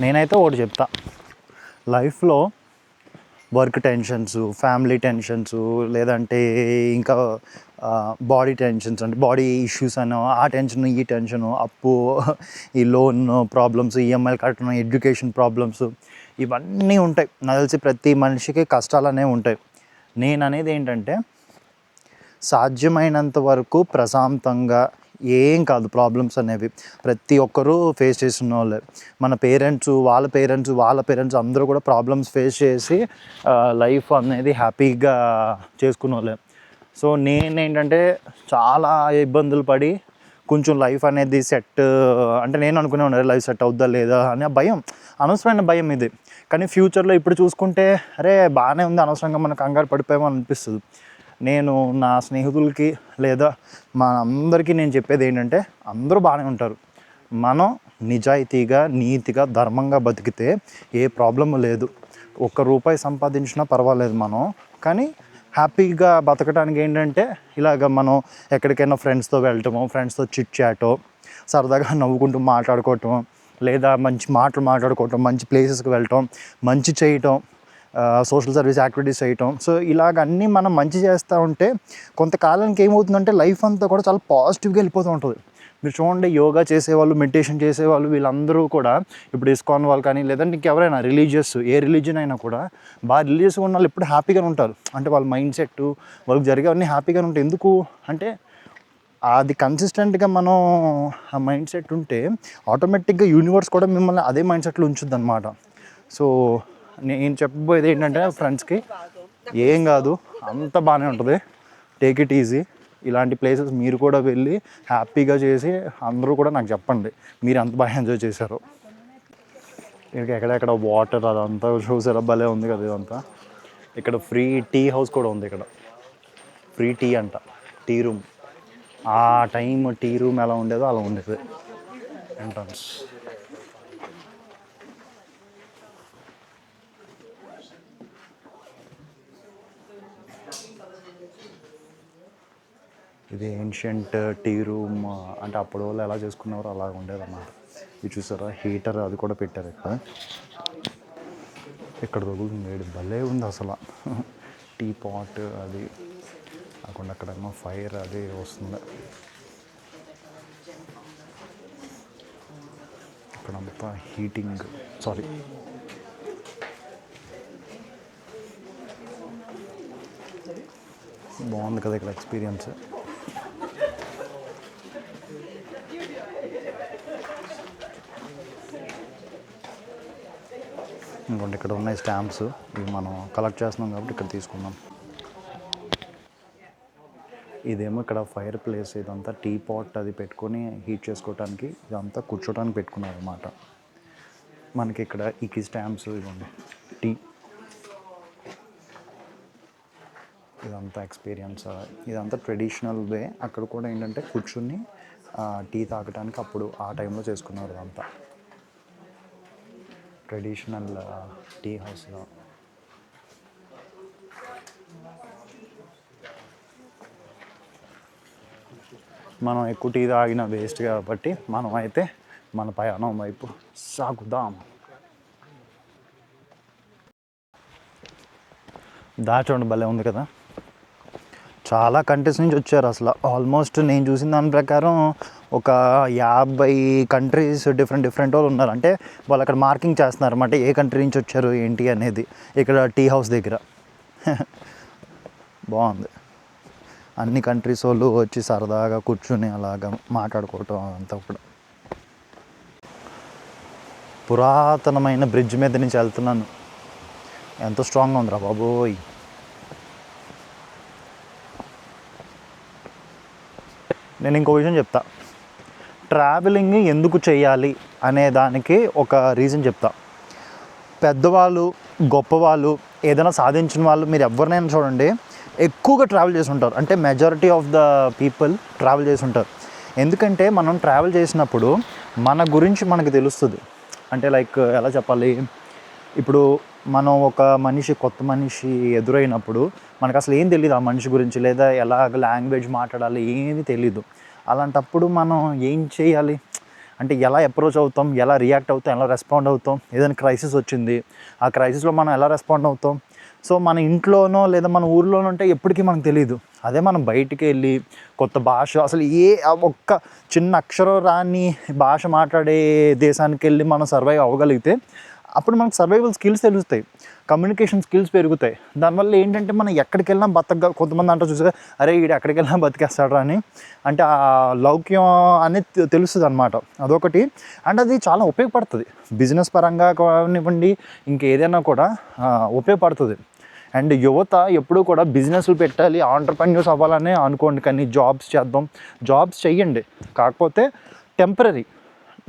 నేనైతే ఒకటి చెప్తా, లైఫ్లో వర్క్ టెన్షన్స్, ఫ్యామిలీ టెన్షన్స్, లేదంటే ఇంకా బాడీ టెన్షన్స్ అంటే బాడీ ఇష్యూస్ అనో, ఆ టెన్షన్ ఈ టెన్షను, అప్పు, ఈ లోన్ ప్రాబ్లమ్స్, ఈఎంఐలు కట్టడం, ఎడ్యుకేషన్ ప్రాబ్లమ్స్, ఇవన్నీ ఉంటాయి. నాకు తెలిసి ప్రతి మనిషికి కష్టాలు అనేవి ఉంటాయి. నేను అనేది ఏంటంటే సాధ్యమైనంత వరకు ప్రశాంతంగా, ఏం కాదు ప్రాబ్లమ్స్ అనేవి ప్రతి ఒక్కరూ ఫేస్ చేస్తున్న వాళ్ళే. మన పేరెంట్స్, వాళ్ళ పేరెంట్స్ అందరూ కూడా ప్రాబ్లమ్స్ ఫేస్ చేసి లైఫ్ అనేది హ్యాపీగా చేసుకున్న వాళ్ళే. సో నేనేంటంటే చాలా ఇబ్బందులు పడి కొంచెం లైఫ్ అనేది సెట్, అంటే నేను అనుకునే ఉన్నాను లైఫ్ సెట్ అవుద్దా లేదా అని భయం, అనవసరమైన భయం ఇది. కానీ ఫ్యూచర్లో ఇప్పుడు చూసుకుంటే అరే బాగానే ఉంది, అనవసరంగా మనం కంగారు పడిపోయామో అనిపిస్తుంది. నేను నా స్నేహితులకి లేదా మా అందరికీ నేను చెప్పేది ఏంటంటే అందరూ బాగానే ఉంటారు. మనం నిజాయితీగా, నీతిగా, ధర్మంగా బతికితే ఏ ప్రాబ్లము లేదు. ₹1 సంపాదించినా పర్వాలేదు మనం, కానీ హ్యాపీగా బతకడానికి ఏంటంటే ఇలాగ మనం ఎక్కడికైనా ఫ్రెండ్స్తో వెళ్ళటమో, ఫ్రెండ్స్తో చిట్ చాటో, సరదాగా నవ్వుకుంటూ మాట్లాడుకోవటం, లేదా మంచి మాటలు మాట్లాడుకోవటం, మంచి ప్లేసెస్కి వెళ్ళటం, మంచి చేయటం, సోషల్ సర్వీస్ యాక్టివిటీస్ చేయటం. సో ఇలాగ అన్నీ మనం మంచి చేస్తూ ఉంటే కొంతకాలానికి ఏమవుతుందంటే లైఫ్ అంతా కూడా చాలా పాజిటివ్గా వెళ్ళిపోతూ ఉంటుంది. మీరు చూడండి, యోగా చేసేవాళ్ళు, మెడిటేషన్ చేసేవాళ్ళు, వీళ్ళందరూ కూడా ఇప్పుడు ఇస్కాన్ వాళ్ళు కానీ, లేదంటే ఇంకెవరైనా రిలీజియస్, ఏ రిలీజియన్ అయినా కూడా బాగా రిలీజియస్గా ఉన్న వాళ్ళు ఎప్పుడు హ్యాపీగానే ఉంటారు. అంటే వాళ్ళ మైండ్ సెట్, వాళ్ళకి జరిగేవన్నీ హ్యాపీగానే ఉంటాయి. ఎందుకు అంటే అది కన్సిస్టెంట్గా మనం ఆ మైండ్ సెట్ ఉంటే ఆటోమేటిక్గా యూనివర్స్ కూడా మిమ్మల్ని అదే మైండ్ సెట్లో ఉంచుద్ది అనమాట. సో నేను చెప్పబోయేది ఏంటంటే ఫ్రెండ్స్కి, ఏం కాదు, అంత బాగానే ఉంటుంది, టేక్ ఇట్ ఈజీ, ఇలాంటి ప్లేసెస్ మీరు కూడా వెళ్ళి హ్యాపీగా చేసి అందరూ కూడా నాకు చెప్పండి మీరు ఎంత బాగా ఎంజాయ్ చేశారో. ఇక్కడ ఎక్కడెక్కడ వాటర్ అదంతా చూసారా, భలే ఉంది కదా ఇదంతా. ఇక్కడ ఫ్రీ టీ హౌస్ కూడా ఉంది, ఇక్కడ ఫ్రీ టీ అంట, టీ రూమ్. ఆ టైం టీ రూమ్ ఎలా ఉండేదో అలా ఉండేది ఎంట్రన్స్. ఇది ఏన్షియంట్ టీ రూమ్, అంటే అప్పుడు వాళ్ళు ఎలా చేసుకున్నారో అలా ఉండేది అన్నమాట. ఇది చూసారా హీటర్ అది కూడా పెట్టారు ఇక్కడ. ఇక్కడ తగులుతుంది వేడి, భలే ఉంది అసలు. టీ పాట్ అది కాకుండా అక్కడేమో ఫైర్ అది వస్తుంది. ఇక్కడంతా హీటింగ్, సారీ బాగుంది కదా ఇక్కడ ఎక్స్పీరియన్స్. ఇంకోటి ఇక్కడ ఉన్నాయి స్టాంప్స్, ఇవి మనం కలెక్ట్ చేస్తున్నాం కాబట్టి ఇక్కడ తీసుకున్నాం. ఇదేమో ఇక్కడ ఫైర్ ప్లేస్, ఇదంతా టీ పాట్ అది పెట్టుకొని హీట్ చేసుకోవడానికి, ఇదంతా కూర్చోడానికి పెట్టుకున్నారు అన్నమాట. మనకి ఇక్కడ ఈ స్టాంప్స్ ఇవ్వండి, టీ, ఇదంతా ఎక్స్పీరియన్స్. ఇదంతా ట్రెడిషనల్ వే. అక్కడ కూడా ఏంటంటే కూర్చుని టీ తాగడానికి అప్పుడు ఆ టైంలో చేసుకున్నారు. ఇదంతా ట్రెడిషనల్ టీ హౌస్లో. మనం ఎక్కువ టీ తాగిన వేస్ట్ కాబట్టి మనం అయితే మన ప్రయాణం వైపు సాగుదాం. దాచండి, భలే ఉంది కదా. చాలా కంట్రీస్ నుంచి వచ్చారు అసలు. ఆల్మోస్ట్ నేను చూసిన దాని ప్రకారం ఒక 50 కంట్రీస్ డిఫరెంట్ వాళ్ళు ఉన్నారు. అంటే వాళ్ళు అక్కడ మార్కింగ్ చేస్తున్నారు అన్నమాట, ఏ కంట్రీ నుంచి వచ్చారు ఏంటి అనేది ఇక్కడ టీ హౌస్ దగ్గర. బాగుంది. అన్ని కంట్రీస్ వాళ్ళు వచ్చి సరదాగా కూర్చుని అలాగా మాట్లాడుకోవటం అంతా కూడా. పురాతనమైన బ్రిడ్జ్ మీద నుంచి వెళ్తున్నాను. ఎంతో స్ట్రాంగ్గా ఉందిరా బాబోయ్. నేను ఇంకో విషయం చెప్తా. ట్రావెలింగ్ ఎందుకు చేయాలి అనే దానికి ఒక రీజన్ చెప్తా. పెద్దవాళ్ళు, గొప్పవాళ్ళు, ఏదైనా సాధించిన వాళ్ళు, మీరు ఎవరినైనా చూడండి ఎక్కువగా ట్రావెల్ చేసి ఉంటారు. అంటే majority of the people travel చేసి ఉంటారు. ఎందుకంటే మనం ట్రావెల్ చేసినప్పుడు మన గురించి మనకు తెలుస్తుంది. అంటే లైక్ ఎలా చెప్పాలి, ఇప్పుడు మనం ఒక మనిషి, కొత్త మనిషి ఎదురైనప్పుడు మనకు అసలు ఏం తెలియదు ఆ మనిషి గురించి, లేదా ఎలాగ లాంగ్వేజ్ మాట్లాడాలి ఏమీ తెలీదు. అలాంటప్పుడు మనం ఏం చేయాలి అంటే ఎలా అప్రోచ్ అవుతాం, ఎలా రియాక్ట్ అవుతాం, ఎలా రెస్పాండ్ అవుతాం. ఏదైనా క్రైసిస్ వచ్చింది, ఆ క్రైసిస్లో మనం ఎలా రెస్పాండ్ అవుతాం. సో మన ఇంట్లోనో లేదా మన ఊర్లోనో ఉంటే ఎప్పటికీ మనకు తెలియదు. అదే మనం బయటికి వెళ్ళి కొత్త భాష, అసలు ఒక్క చిన్న అక్షరం రాని భాష మాట్లాడే దేశానికి వెళ్ళి మనం సర్వైవ్ అవ్వగలిగితే అప్పుడు మనకు సర్వైవల్ స్కిల్స్ తెలుస్తాయి, కమ్యూనికేషన్ స్కిల్స్ పెరుగుతాయి. దానివల్ల ఏంటంటే మనం ఎక్కడికి వెళ్ళినా కొంతమంది అంటారు చూసారా, అరే వీడు ఎక్కడికి వెళ్ళినా బతికేస్తాడు అని. అంటే ఆ లౌక్యం అనేది తెలుస్తుంది అన్నమాట. అదొకటి. అండ్ అది చాలా ఉపయోగపడుతుంది బిజినెస్ పరంగా కానివ్వండి, ఇంకేదైనా కూడా ఉపయోగపడుతుంది. అండ్ యువత ఎప్పుడూ కూడా బిజినెస్లు పెట్టాలి, ఆంటర్‌ప్రెన్యూర్స్ అవ్వాలనే అనుకోండి, కానీ జాబ్స్ చేద్దాం, జాబ్స్ చెయ్యండి. కాకపోతే టెంపరరీ,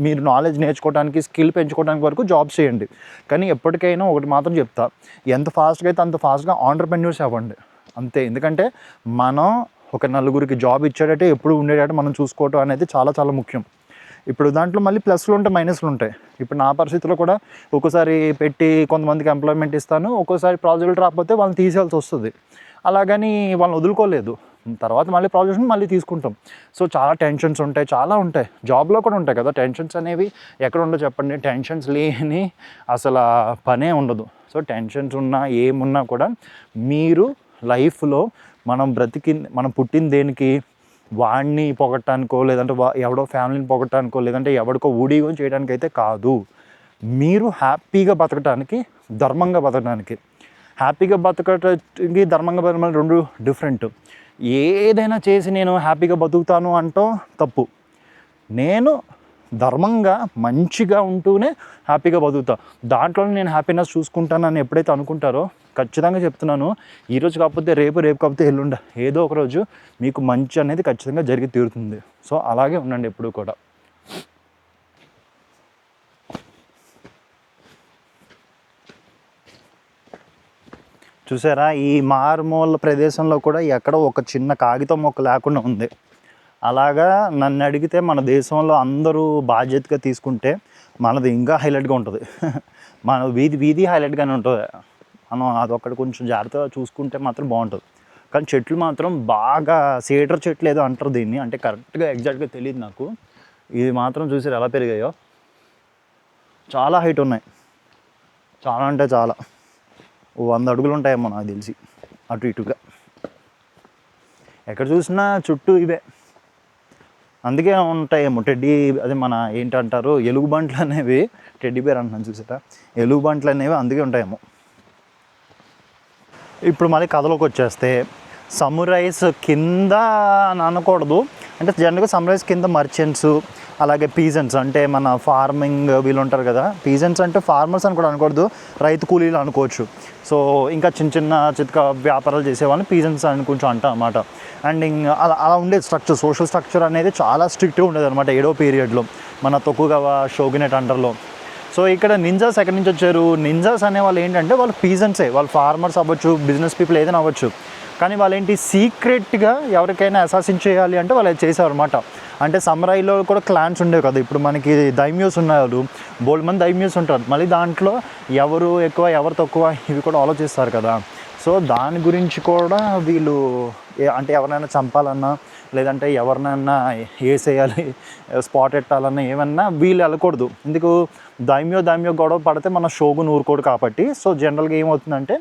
మీరు నాలెడ్జ్ నేర్చుకోవడానికి, స్కిల్ పెంచుకోవడానికి వరకు జాబ్స్ చేయండి. కానీ ఎప్పటికైనా ఒకటి మాత్రం చెప్తా, ఎంత ఫాస్ట్గా అయితే అంత ఫాస్ట్గా ఆంటర్‌ప్రెన్యూర్స్ అవ్వండి అంతే. ఎందుకంటే మనం ఒక నలుగురికి జాబ్ ఇచ్చేటట్టే ఎప్పుడు ఉండేటట్టు మనం చూసుకోవటం అనేది చాలా చాలా ముఖ్యం. ఇప్పుడు దాంట్లో మళ్ళీ ప్లస్లు ఉంటాయి, మైనస్లు ఉంటాయి. ఇప్పుడు నా పరిస్థితిలో కూడా ఒక్కోసారి పెట్టి కొంతమందికి ఎంప్లాయ్మెంట్ ఇస్తాను, ఒక్కోసారి ప్రాజెక్టులు రాకపోతే వాళ్ళని తీసేయాల్సి వస్తుంది. అలాగని వాళ్ళని వదులుకోలేదు, తర్వాత మళ్ళీ ప్రాజెక్ట్ని మళ్ళీ తీసుకుంటాం. సో చాలా టెన్షన్స్ ఉంటాయి, చాలా ఉంటాయి. జాబ్లో కూడా ఉంటాయి కదా టెన్షన్స్ అనేవి. ఎక్కడ ఉండో చెప్పండి, టెన్షన్స్ లేని అసలు పనే ఉండదు. సో టెన్షన్స్ ఉన్నా ఏమున్నా కూడా మీరు లైఫ్లో మనం పుట్టిన దేనికి, వాడిని పొగట్టానికో, లేదంటే ఎవడో ఫ్యామిలీని పొగట్టానికో, లేదంటే ఎవడికో ఊడిగో చేయడానికి అయితే కాదు. మీరు హ్యాపీగా బతకడానికి, ధర్మంగా బతకడానికి. హ్యాపీగా బతకడానికి, ధర్మంగా బతకడం రెండు డిఫరెంట్. ఏదైనా చేసి నేను హ్యాపీగా బతుకుతాను అంటో తప్పు. నేను ధర్మంగా మంచిగా ఉంటూనే హ్యాపీగా బతుకుతా. దాంట్లో నేను హ్యాపీనెస్ చూసుకుంటానని ఎప్పుడైతే అనుకుంటారో ఖచ్చితంగా చెప్తున్నాను, ఈరోజు కాకపోతే రేపు, రేపు కాకపోతే ఎల్లుండ, ఏదో ఒక రోజు మీకు మంచి అనేది ఖచ్చితంగా జరిగి తీరుతుంది. సో అలాగే ఉండండి ఎప్పుడు కూడా. చూసారా, ఈ మారుమూల ప్రదేశంలో కూడా ఎక్కడో ఒక చిన్న కాగితం మొక్క లేకుండా ఉంది. అలాగా నన్ను అడిగితే మన దేశంలో అందరూ బాధ్యతగా తీసుకుంటే మనది ఇంకా హైలైట్గా ఉంటుంది. మన వీధి వీధి హైలైట్గానే ఉంటుంది. మనం అదొక్కటి కొంచెం జాగ్రత్తగా చూసుకుంటే మాత్రం బాగుంటుంది. కానీ చెట్లు మాత్రం బాగా సీడర్ చెట్లు ఏదో అంటారు దీన్ని, అంటే కరెక్ట్గా ఎగ్జాక్ట్గా తెలియదు నాకు. ఇది మాత్రం చూసారు ఎలా పెరిగాయో, చాలా హైట్ ఉన్నాయి, చాలా అంటే చాలా, 100 అడుగులు ఉంటాయేమో నాకు తెలిసి అటు ఇటుగా. ఎక్కడ చూసినా చుట్టూ ఇవే, అందుకే ఉంటాయేమో టెడ్డీ, అదే మన ఏంటంటారు ఎలుగుబంట్లు అనేవి, టెడ్డీ బేర్ అంటున్నాను చూసారా, ఎలుగుబంట్లు అనేవి అందుకే ఉంటాయేమో. ఇప్పుడు మళ్ళీ కథలోకి వచ్చేస్తే, సమురైస్ కింద అని అనకూడదు, అంటే జనరల్గా సమురైస్ కింద మర్చెంట్స్, అలాగే పీజెంట్స్ అంటే మన ఫార్మింగ్ వీళ్ళు ఉంటారు కదా, పీజెంట్స్ అంటే ఫార్మర్స్ అని కూడా అనకూడదు, రైతు కూలీలు అనుకోవచ్చు. సో ఇంకా చిన్న చిన్న చిత్క వ్యాపారాలు చేసేవాళ్ళని పీజెంట్స్ అని కొంచెం అంటాం అన్నమాట. అండ్ అలా అలా ఉండేది స్ట్రక్చర్, సోషల్ స్ట్రక్చర్ అనేది చాలా స్ట్రిక్ట్గా ఉండేది అనమాట 7వ పీరియడ్లో మన తొకుగవా షోగునేట్ అండర్లో. సో ఇక్కడ నింజాస్ ఎక్కడి నుంచి వచ్చారు? నింజాస్ అనే వాళ్ళు ఏంటంటే వాళ్ళు పీజెంట్సే, వాళ్ళు ఫార్మర్స్ అవ్వచ్చు, బిజినెస్ పీపుల్ ఏదైనా అవ్వచ్చు. కానీ వాళ్ళు ఏంటి సీక్రెట్గా ఎవరికైనా అసాసిన్ చేయాలి అంటే వాళ్ళు చేసేవారు అనమాట. అంటే సమురైలో కూడా క్లాన్స్ ఉండేవి కదా, ఇప్పుడు మనకి దైమ్యోస్ ఉన్నారు, బోల్డ్ మంది దైమ్యోస్ ఉంటారు, మళ్ళీ దాంట్లో ఎవరు ఎక్కువ ఎవరు తక్కువ ఇవి కూడా ఆలోచిస్తారు కదా. సో దాని గురించి కూడా వీళ్ళు అంటే ఎవరినైనా చంపాలన్నా, లేదంటే ఎవరినైనా వేసేయాలి, స్పాట్ పెట్టాలన్నా ఏమన్నా వీళ్ళు వెళ్ళకూడదు. ఎందుకు? దామ్యో గొడవ పడితే మన షోగున్ ఊరుకోడు కాబట్టి. సో జనరల్గా ఏమవుతుందంటే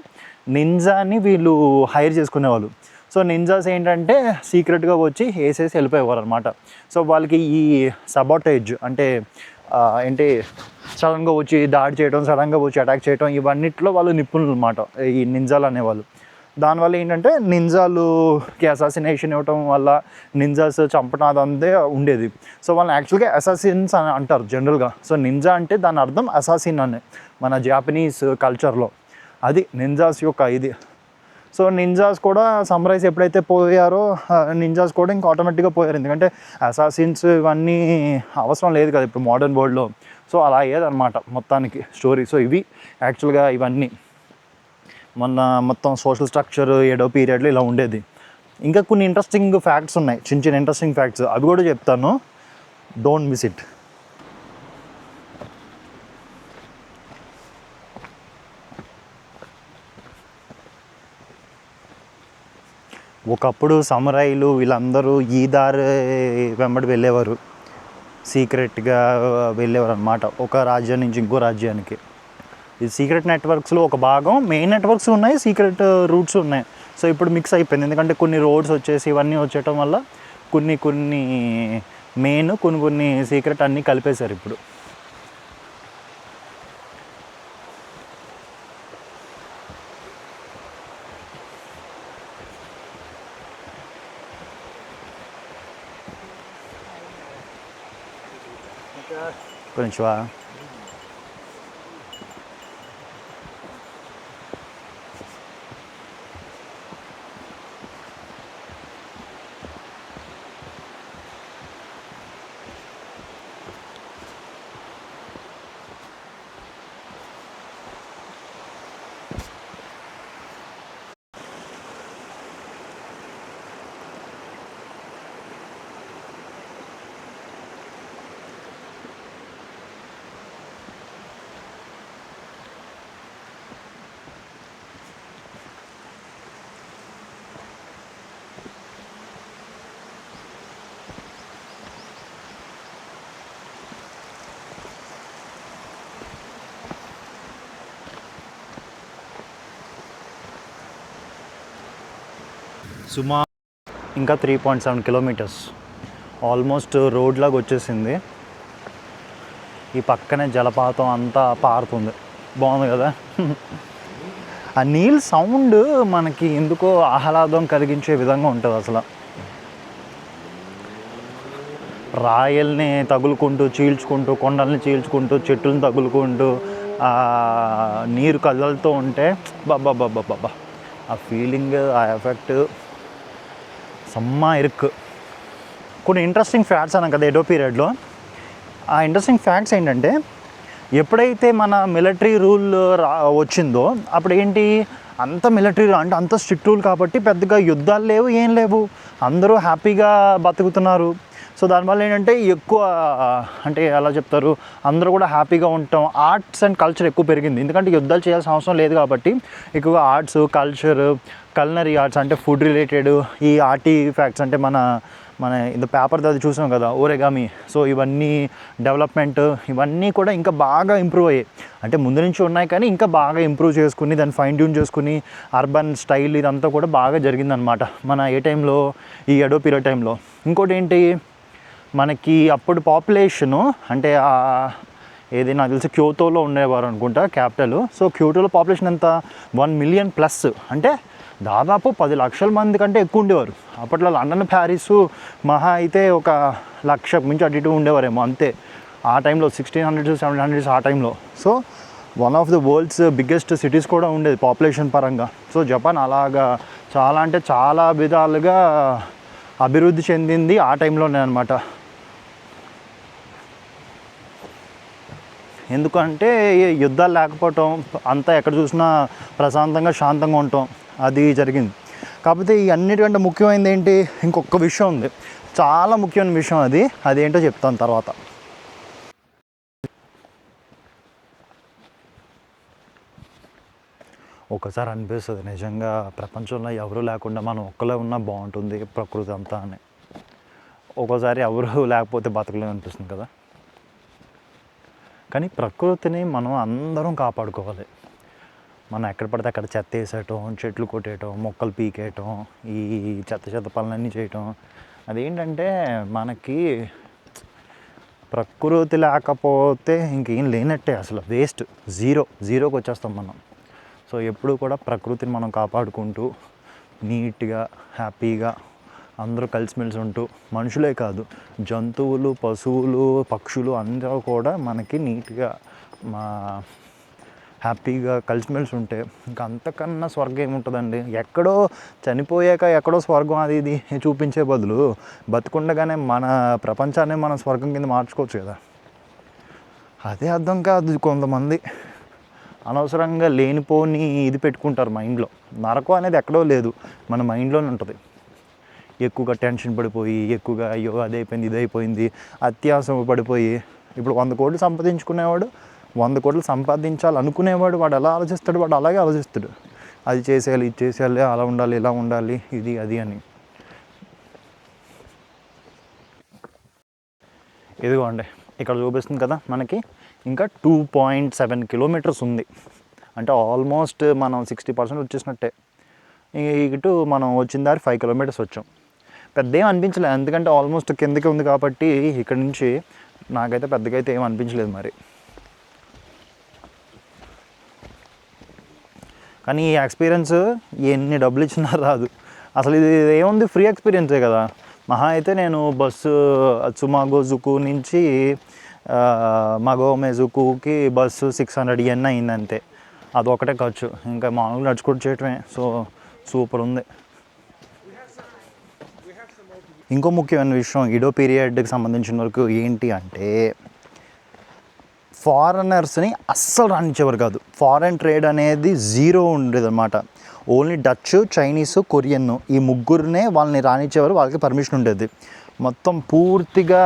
నింజాని వీళ్ళు హైర్ చేసుకునేవాళ్ళు. సో నింజాస్ ఏంటంటే సీక్రెట్గా వచ్చి వేసేసి వెళ్ళిపోయేవారు అనమాట. సో వాళ్ళకి ఈ సబాటేజ్ అంటే ఏంటి, సడన్గా వచ్చి దాడి చేయడం, సడన్గా వచ్చి అటాక్ చేయడం, ఇవన్నిట్లో వాళ్ళు నిపుణులు అనమాట ఈ నింజాలు అనేవాళ్ళు. దానివల్ల ఏంటంటే నింజాలుకి అసాసినేషన్ ఇవ్వటం వల్ల నింజాస్ చంపడం అదంతే ఉండేది. సో వాళ్ళని యాక్చువల్గా అసాసిన్స్ అని అంటారు జనరల్గా. సో నింజా అంటే దాని అర్థం అసాసిన్ అని మన జాపనీస్ కల్చర్లో, అది నింజాస్ యొక్క ఇది. సో నింజాస్ కూడా సమురైస్ ఎప్పుడైతే పోయారో నింజాస్ కూడా ఇంకా ఆటోమేటిక్గా పోయారు, ఎందుకంటే అసాసిన్స్ ఇవన్నీ అవసరం లేదు కదా ఇప్పుడు మోడర్న్ వరల్డ్లో. సో అలా అయ్యేదన్నమాట మొత్తానికి స్టోరీ. సో ఇవి యాక్చువల్గా ఇవన్నీ మొత్తం సోషల్ స్ట్రక్చర్ 7వ పీరియడ్లో ఇలా ఉండేది. ఇంకా కొన్ని ఇంట్రెస్టింగ్ ఫ్యాక్ట్స్ ఉన్నాయి, చిన్న చిన్న ఇంట్రెస్టింగ్ ఫ్యాక్ట్స్, అవి కూడా చెప్తాను, డోంట్ మిస్ ఇట్. ఒకప్పుడు సమురైలు వీళ్ళందరూ ఈ దారి వెంబడి వెళ్ళేవారు, సీక్రెట్గా వెళ్ళేవారు అనమాట ఒక రాజ్యం నుంచి ఇంకో రాజ్యానికి. ఇది సీక్రెట్ నెట్వర్క్స్లో ఒక భాగం, మెయిన్ నెట్వర్క్స్ ఉన్నాయి, సీక్రెట్ రూట్స్ ఉన్నాయి. సో ఇప్పుడు మిక్స్ అయిపోయింది, ఎందుకంటే కొన్ని రోడ్స్ వచ్చేసి ఇవన్నీ వచ్చేయటం వల్ల కొన్ని మెయిన్ కొన్ని సీక్రెట్ అన్నీ కలిపేశారు ఇప్పుడు. కొంచెం సుమారు ఇంకా 3.7 కిలోమీటర్స్ ఆల్మోస్ట్ రోడ్ లాగా వచ్చేసింది. ఈ పక్కనే జలపాతం అంతా పారుతుంది, బాగుంది కదా. ఆ నీళ్ళ సౌండ్ మనకి ఎందుకో ఆహ్లాదం కలిగించే విధంగా ఉంటుంది అసలు. రాయల్ని తగులుకుంటూ చీల్చుకుంటూ కొండల్ని చీల్చుకుంటూ చెట్లను తగులుకుంటూ నీరు కదలుతూ ఉంటే బాబా ఆ ఫీలింగ్ ఆ ఎఫెక్ట్ సమ్మా ఇరుక్కు. కొన్ని ఇంట్రెస్టింగ్ ఫ్యాక్ట్స్ అన్నాం కదా ఎడో పీరియడ్లో. ఆ ఇంట్రెస్టింగ్ ఫ్యాక్ట్స్ ఏంటంటే ఎప్పుడైతే మన మిలిటరీ రూల్ వచ్చిందో అప్పుడు ఏంటి అంత మిలిటరీ అంటే అంత స్ట్రిక్ట్ రూల్ కాబట్టి పెద్దగా యుద్ధాలు లేవు ఏం లేవు, అందరూ హ్యాపీగా బతుకుతున్నారు. సో దానివల్ల ఏంటంటే ఎక్కువ అంటే ఎలా చెప్తారు అందరూ కూడా హ్యాపీగా ఉంటాం. ఆర్ట్స్ అండ్ కల్చర్ ఎక్కువ పెరిగింది ఎందుకంటే యుద్ధాలు చేయాల్సిన అవసరం లేదు కాబట్టి. ఎక్కువగా ఆర్ట్స్ కల్చర్ కల్నరీ ఆర్ట్స్ అంటే ఫుడ్ రిలేటెడ్, ఈ ఆర్టీ ఫ్యాక్ట్స్ అంటే మన ఇది పేపర్ అది చూసాం కదా ఓరెగామి. సో ఇవన్నీ డెవలప్మెంట్ ఇవన్నీ కూడా ఇంకా బాగా ఇంప్రూవ్ అయ్యాయి. అంటే ముందు నుంచి ఉన్నాయి కానీ ఇంకా బాగా ఇంప్రూవ్ చేసుకుని దాన్ని ఫైన్ ట్యూన్ చేసుకుని అర్బన్ స్టైల్ ఇదంతా కూడా బాగా జరిగిందనమాట మన ఏ టైంలో, ఈ ఎడో పీరియడ్ టైంలో. ఇంకోటి ఏంటి మనకి అప్పుడు పాపులేషను అంటే ఏది నాకు తెలిసి క్యోతోలో ఉండేవారు అనుకుంటా క్యాపిటల్. సో క్యోతోలో పాపులేషన్ ఎంత 1 మిలియన్ ప్లస్, అంటే దాదాపు 10 లక్షల మంది కంటే ఎక్కువ ఉండేవారు. అప్పట్లో లండన్ ప్యారిస్ మహా అయితే 1,00,000 మించి అటు ఇటు ఉండేవారేమో అంతే ఆ టైంలో 1600s 1700s ఆ టైంలో. So one of the world's biggest cities కూడా ఉండేది పాపులేషన్ పరంగా. సో జపాన్ అలాగా చాలా అంటే చాలా విధాలుగా అభివృద్ధి చెందింది ఆ టైంలోనే అనమాట. ఎందుకంటే యుద్ధాలు లేకపోవటం, అంతా ఎక్కడ చూసినా ప్రశాంతంగా శాంతంగా ఉండటం అది జరిగింది. కాకపోతే ఈ అన్నిటికంటే ముఖ్యమైనది ఏంటి ఇంకొక విషయం ఉంది, చాలా ముఖ్యమైన విషయం అదేంటో చెప్తాను తర్వాత. ఒకసారి అనిపిస్తుంది నిజంగా ప్రపంచంలో ఎవరు లేకుండా మనం ఒక్కలే ఉన్నా బాగుంటుంది ప్రకృతి అంతా అని. ఒక్కోసారి ఎవరు లేకపోతే బతకలేము అనిపిస్తుంది కదా. కానీ ప్రకృతిని మనం అందరం కాపాడుకోవాలి. మనం ఎక్కడ పడితే అక్కడ చెత్త వేసేయటం, చెట్లు కొట్టేయటం, మొక్కలు పీకేయటం, ఈ చెత్త పనులన్నీ చేయటం అదేంటంటే మనకి ప్రకృతి లేకపోతే ఇంకేం లేనట్టే, అసలు వేస్ట్, జీరోకి వచ్చేస్తాం మనం. సో ఎప్పుడు కూడా ప్రకృతిని మనం కాపాడుకుంటూ నీట్గా హ్యాపీగా అందరూ కలిసిమెలిసి ఉంటూ, మనుషులే కాదు జంతువులు పశువులు పక్షులు అందరూ కూడా మనకి నీట్గా హ్యాపీగా కలిసిమెలిసి ఉంటే ఇంకా అంతకన్నా స్వర్గం ఏముంటుందండి. ఎక్కడో చనిపోయాక ఎక్కడో స్వర్గం అది ఇది చూపించే బదులు బతుకుండగానే మన ప్రపంచాన్ని మనం స్వర్గం కింద మార్చుకోవచ్చు కదా. అదే అర్థం కాదు కొంతమంది. అనవసరంగా లేనిపోని ఇది పెట్టుకుంటారు మైండ్లో. నరకం అనేది ఎక్కడో లేదు, మన మైండ్లోనే ఉంటుంది. ఎక్కువగా టెన్షన్ పడిపోయి ఎక్కువగా అయ్యో అదైపోయింది ఇదైపోయింది అత్యాసం పడిపోయి, ఇప్పుడు 100 కోట్లు సంపాదించుకునేవాడు 100 కోట్లు సంపాదించాలనుకునేవాడు వాడు ఎలా ఆలోచిస్తాడు, వాడు అలాగే ఆలోచిస్తాడు. అది చేసేయాలి ఇది చేసేయాలి అలా ఉండాలి ఇలా ఉండాలి ఇది అది అని. ఇదిగోండి ఇక్కడ చూపిస్తుంది కదా మనకి ఇంకా 2.7 కిలోమీటర్స్ ఉంది. అంటే ఆల్మోస్ట్ మనం 60% వచ్చేసినట్టే. ఇటు మనం వచ్చిన దారి 5 కిలోమీటర్స్ వచ్చాం. పెద్ద ఏం అనిపించలేదు ఎందుకంటే ఆల్మోస్ట్ కిందకి ఉంది కాబట్టి ఇక్కడ నుంచి నాకైతే పెద్దగా అయితే ఏం అనిపించలేదు మరి. కానీ ఈ ఎక్స్పీరియన్స్ ఎన్ని డబ్బులు ఇచ్చినా రాదు. అసలు ఇది ఏముంది ఫ్రీ ఎక్స్పీరియన్సే కదా. మహా అయితే నేను బస్సు అత్సుమాగోజుకు నుంచి మగోమెజుకుకి బస్సు 600 yen అయింది అంతే. అదొకటే ఖర్చు, ఇంకా మామూలుగా నడుచుకుంటూ చేయటమే. సో సూపర్ ఉంది. ఇంకో ముఖ్యమైన విషయం ఈడో పీరియడ్కి సంబంధించిన వరకు ఏంటి అంటే ఫారినర్స్ని అస్సలు రానిచ్చేవారు కాదు. ఫారెన్ ట్రేడ్ అనేది జీరో ఉండేది అనమాట. ఓన్లీ డచ్ చైనీస్ కొరియన్ ఈ ముగ్గురునే వాళ్ళని రానిచ్చేవారు, వాళ్ళకి పర్మిషన్ ఉండేది. మొత్తం పూర్తిగా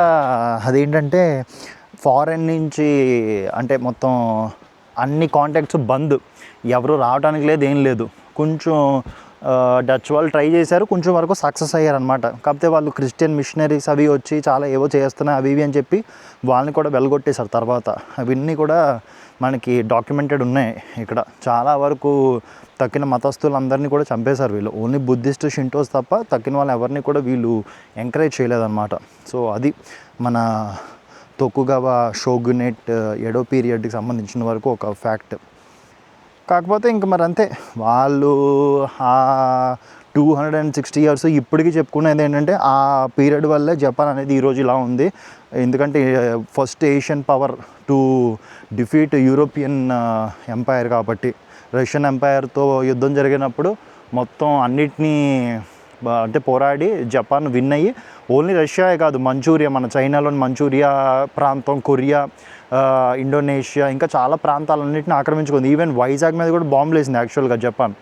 అదేంటంటే ఫారెన్ నుంచి అంటే మొత్తం అన్ని కాంటాక్ట్స్ బంద్, ఎవరు రావడానికి లేదు ఏం లేదు. కొంచెం డచ్ వాళ్ళు ట్రై చేశారు, కొంచెం వరకు సక్సెస్ అయ్యారనమాట. కాకపోతే వాళ్ళు క్రిస్టియన్ మిషనరీస్ అవి వచ్చి చాలా ఏవో చేస్తున్నాయి అవి ఇవి అని చెప్పి వాళ్ళని కూడా వెలగొట్టేశారు తర్వాత. అవన్నీ కూడా మనకి డాక్యుమెంటెడ్ ఉన్నాయి ఇక్కడ. చాలా వరకు తక్కిన మతస్థులందరినీ కూడా చంపేశారు వీళ్ళు. ఓన్లీ బుద్ధిస్ట్ షింటోస్ తప్ప తక్కిన వాళ్ళు ఎవరిని కూడా వీళ్ళు ఎంకరేజ్ చేయలేదన్నమాట. సో అది మన తొకుగవా షోగునేట్ ఎడో పీరియడ్కి సంబంధించిన వరకు ఒక ఫ్యాక్ట్. కాకపోతే ఇంక మరి అంతే, వాళ్ళు ఆ 260 ఇయర్స్ ఇప్పటికీ చెప్పుకునేది ఏంటంటే ఆ పీరియడ్ వల్లే జపాన్ అనేది ఈరోజు ఇలా ఉంది. ఎందుకంటే first Asian power to defeat European empire కాబట్టి, రష్యన్ ఎంపైర్తో యుద్ధం జరిగినప్పుడు మొత్తం అన్నిటినీ అంటే పోరాడి జపాన్ విన్ అయ్యి, ఓన్లీ రష్యాయే కాదు, మంచూరియా, మన చైనాలోని మంచూరియా ప్రాంతం, కొరియా, ఇండోనేషియా, ఇంకా చాలా ప్రాంతాలన్నింటినీ ఆక్రమించుకుంది. ఈవెన్ వైజాగ్ మీద కూడా బాంబులు వేసింది యాక్చువల్గా జపాన్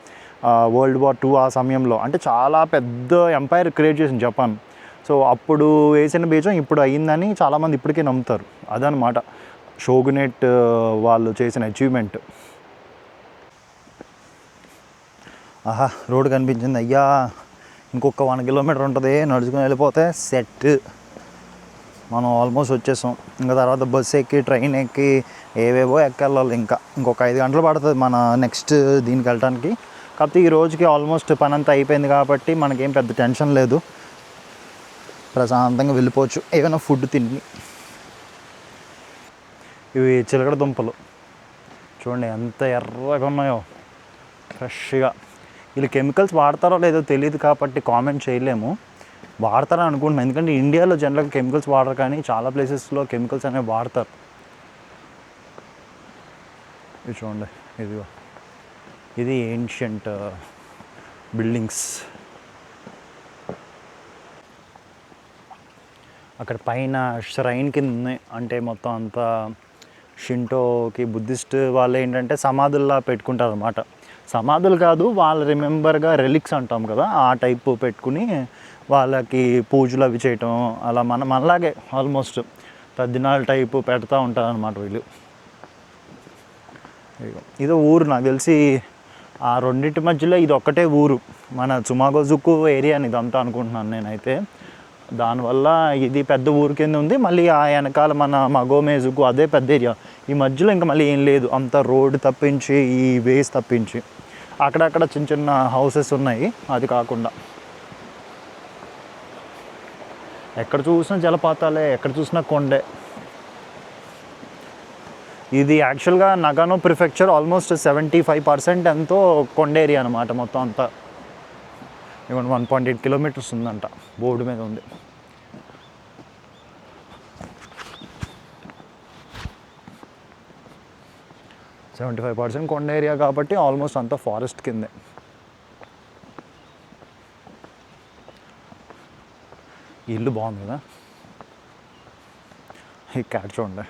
World War II ఆ సమయంలో. అంటే చాలా పెద్ద ఎంపైర్ క్రియేట్ చేసింది జపాన్. సో అప్పుడు వేసిన బీజం ఇప్పుడు అయ్యిందని చాలామంది ఇప్పటికే నమ్ముతారు. అదనమాట షోగునేట్ వాళ్ళు చేసిన అచీవ్మెంట్. ఆహా, రోడ్డు కనిపించింది. అయ్యా, ఇంకొక 1 కిలోమీటర్ ఉంటుంది, నడుచుకుని వెళ్ళిపోతే సెట్. మనం ఆల్మోస్ట్ వచ్చేసాం. ఇంకా తర్వాత బస్సు ఎక్కి, ట్రైన్ ఎక్కి, ఏవేవో ఎక్కెళ్ళాలి. ఇంకొక 5 గంటలు పడుతుంది మన నెక్స్ట్ దీనికి వెళ్ళటానికి. కాకపోతే ఈ రోజుకి ఆల్మోస్ట్ పని అంతా అయిపోయింది కాబట్టి మనకేం పెద్ద టెన్షన్ లేదు, ప్రశాంతంగా వెళ్ళిపోవచ్చు ఏమైనా ఫుడ్ తిని. ఇవి చిలకడ దుంపలు చూడండి ఎంత ఎర్రగా ఉన్నాయో, ఫ్రెష్గా. వీళ్ళు కెమికల్స్ వాడతారో లేదో తెలియదు కాబట్టి కామెంట్ చేయలేము. వాడతారని అనుకుంటున్నాను, ఎందుకంటే ఇండియాలో జనరల్గా కెమికల్స్ వాడరు, కానీ చాలా ప్లేసెస్లో కెమికల్స్ అనేవి వాడతారు. ఇది చూడండి, ఇదిగో ఇది ఏన్షియంట్ బిల్డింగ్స్. అక్కడ పైన ష్రైన్ కింద ఉన్నాయి, అంటే మొత్తం అంతా షింటోకి, బుద్ధిస్ట్ వాళ్ళు ఏంటంటే సమాధుల్లా పెట్టుకుంటారు అన్నమాట. సమాధులు కాదు, వాళ్ళ రిమెంబర్గా రెలిక్స్ అంటాం కదా, ఆ టైపు పెట్టుకుని వాళ్ళకి పూజలు అవి చేయటం, అలా మనలాగే ఆల్మోస్ట్ తద్దినాలు టైపు పెడతా ఉంటారు అన్నమాట వీళ్ళు. ఇదో ఊరు నాకు తెలిసి ఆ రెండింటి మధ్యలో ఇది ఒక్కటే ఊరు, మన చుమాగోజుకు ఏరియా అని ఇదంతా అనుకుంటున్నాను నేనైతే. దానివల్ల ఇది పెద్ద ఊరు కింద ఉంది. మళ్ళీ ఆ వెనకాల మన మగోమేజుకు అదే పెద్ద ఏరియా. ఈ మధ్యలో ఇంకా మళ్ళీ ఏం లేదు, అంత రోడ్డు తప్పించి, ఈ వేస్ తప్పించి. అక్కడక్కడ చిన్న చిన్న హౌసెస్ ఉన్నాయి, అది కాకుండా. ఎక్కడ చూసినా జలపాతాలే, ఎక్కడ చూసినా కొండే. ఇది యాక్చువల్గా నగానో ప్రిఫెక్చర్ ఆల్మోస్ట్ 75% ఎంతో కొండ ఏరియా అనమాట మొత్తం అంతా. ఇవన్నీ 1.8 కిలోమీటర్స్ ఉందంట, బోర్డు మీద ఉంది. సో 75% కొండ ఏరియా కాబట్టి ఆల్మోస్ట్ అంతా ఫారెస్ట్ కిందే. ఇల్లు బాగుంది కదా, ఈ క్యాట్ చూడండి.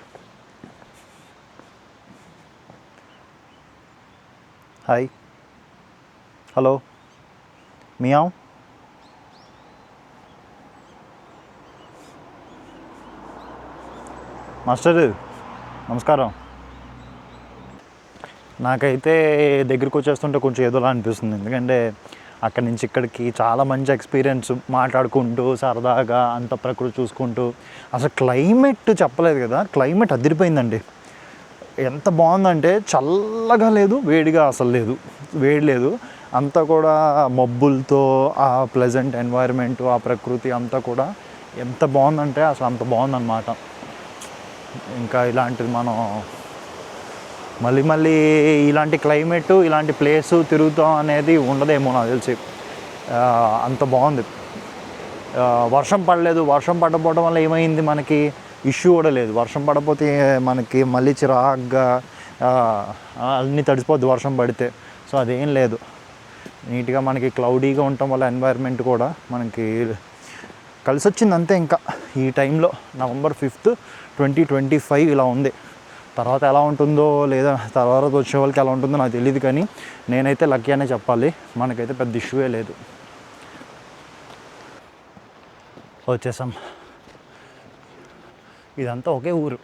Hi, hello, meow. మాస్టర్ నమస్కారం. నాకైతే దగ్గరికి వచ్చేస్తుంటే కొంచెం ఏదోలా అనిపిస్తుంది, ఎందుకంటే అక్కడి నుంచి ఇక్కడికి చాలా మంచి ఎక్స్పీరియన్స్, మాట్లాడుకుంటూ సరదాగా అంత ప్రకృతి చూసుకుంటూ. అసలు క్లైమేట్ చెప్పలేదు కదా, క్లైమేట్ అదిరిపోయిందండి. ఎంత బాగుందంటే చల్లగా లేదు, వేడిగా అసలు లేదు, వేడి లేదు, అంతా కూడా మబ్బులతో ఆ ప్లెజెంట్ ఎన్వైర్న్మెంట్, ఆ ప్రకృతి అంతా కూడా ఎంత బాగుందంటే అసలు అంత బాగుందన్నమాట. ఇంకా ఇలాంటిది మనం మళ్ళీ ఇలాంటి క్లైమేటు, ఇలాంటి ప్లేసు తిరుగుతాం అనేది ఉండదేమో నాకు తెలిసి. అంత బాగుంది. వర్షం పడలేదు, వర్షం పడకపోవడం వల్ల ఏమైంది, మనకి ఇష్యూ కూడా లేదు. వర్షం పడకపోతే మనకి మళ్ళీ చిరాగ్గా అన్నీ తడిసిపోద్ది వర్షం పడితే. సో అదేం లేదు, నీట్గా మనకి క్లౌడీగా ఉండటం వల్ల ఎన్వైర్న్మెంట్ కూడా మనకి కలిసి వచ్చింది అంతే. ఇంకా ఈ టైంలో November 5th, 2025 ఇలా ఉంది. తర్వాత ఎలా ఉంటుందో లేదా తర్వాత వచ్చే వాళ్ళకి ఎలా ఉంటుందో నాకు తెలియదు, కానీ నేనైతే లక్కీ అనే చెప్పాలి, మనకైతే పెద్ద ఇష్యూయే లేదు. వచ్చేసాం. ఇదంతా ఒకే ఊరు.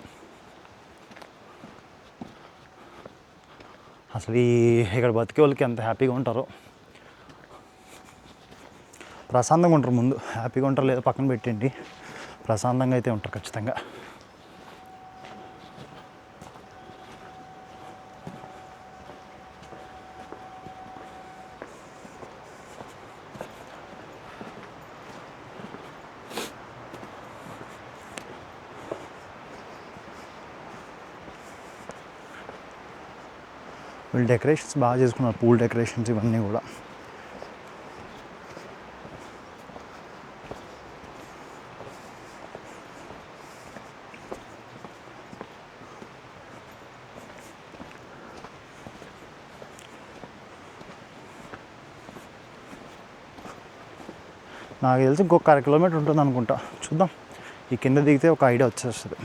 అసలు ఇక్కడ బతికే వాళ్ళకి ఎంత హ్యాపీగా ఉంటారో. ప్రశాంతంగా ఉంటారు, ముందు హ్యాపీగా ఉంటారు లేదా పక్కన పెట్టండి, ప్రశాంతంగా అయితే ఉంటారు ఖచ్చితంగా. వీళ్ళు డెకరేషన్స్ బాగా చేసుకున్నారు, పూల్ డెకరేషన్స్ ఇవన్నీ కూడా. నాకు తెలిసి ఇంకొక 1/2 కిలోమీటర్ ఉంటుంది అనుకుంటా. చూద్దాం, ఈ కింద దిగితే ఒక ఐడియా వచ్చేస్తుంది.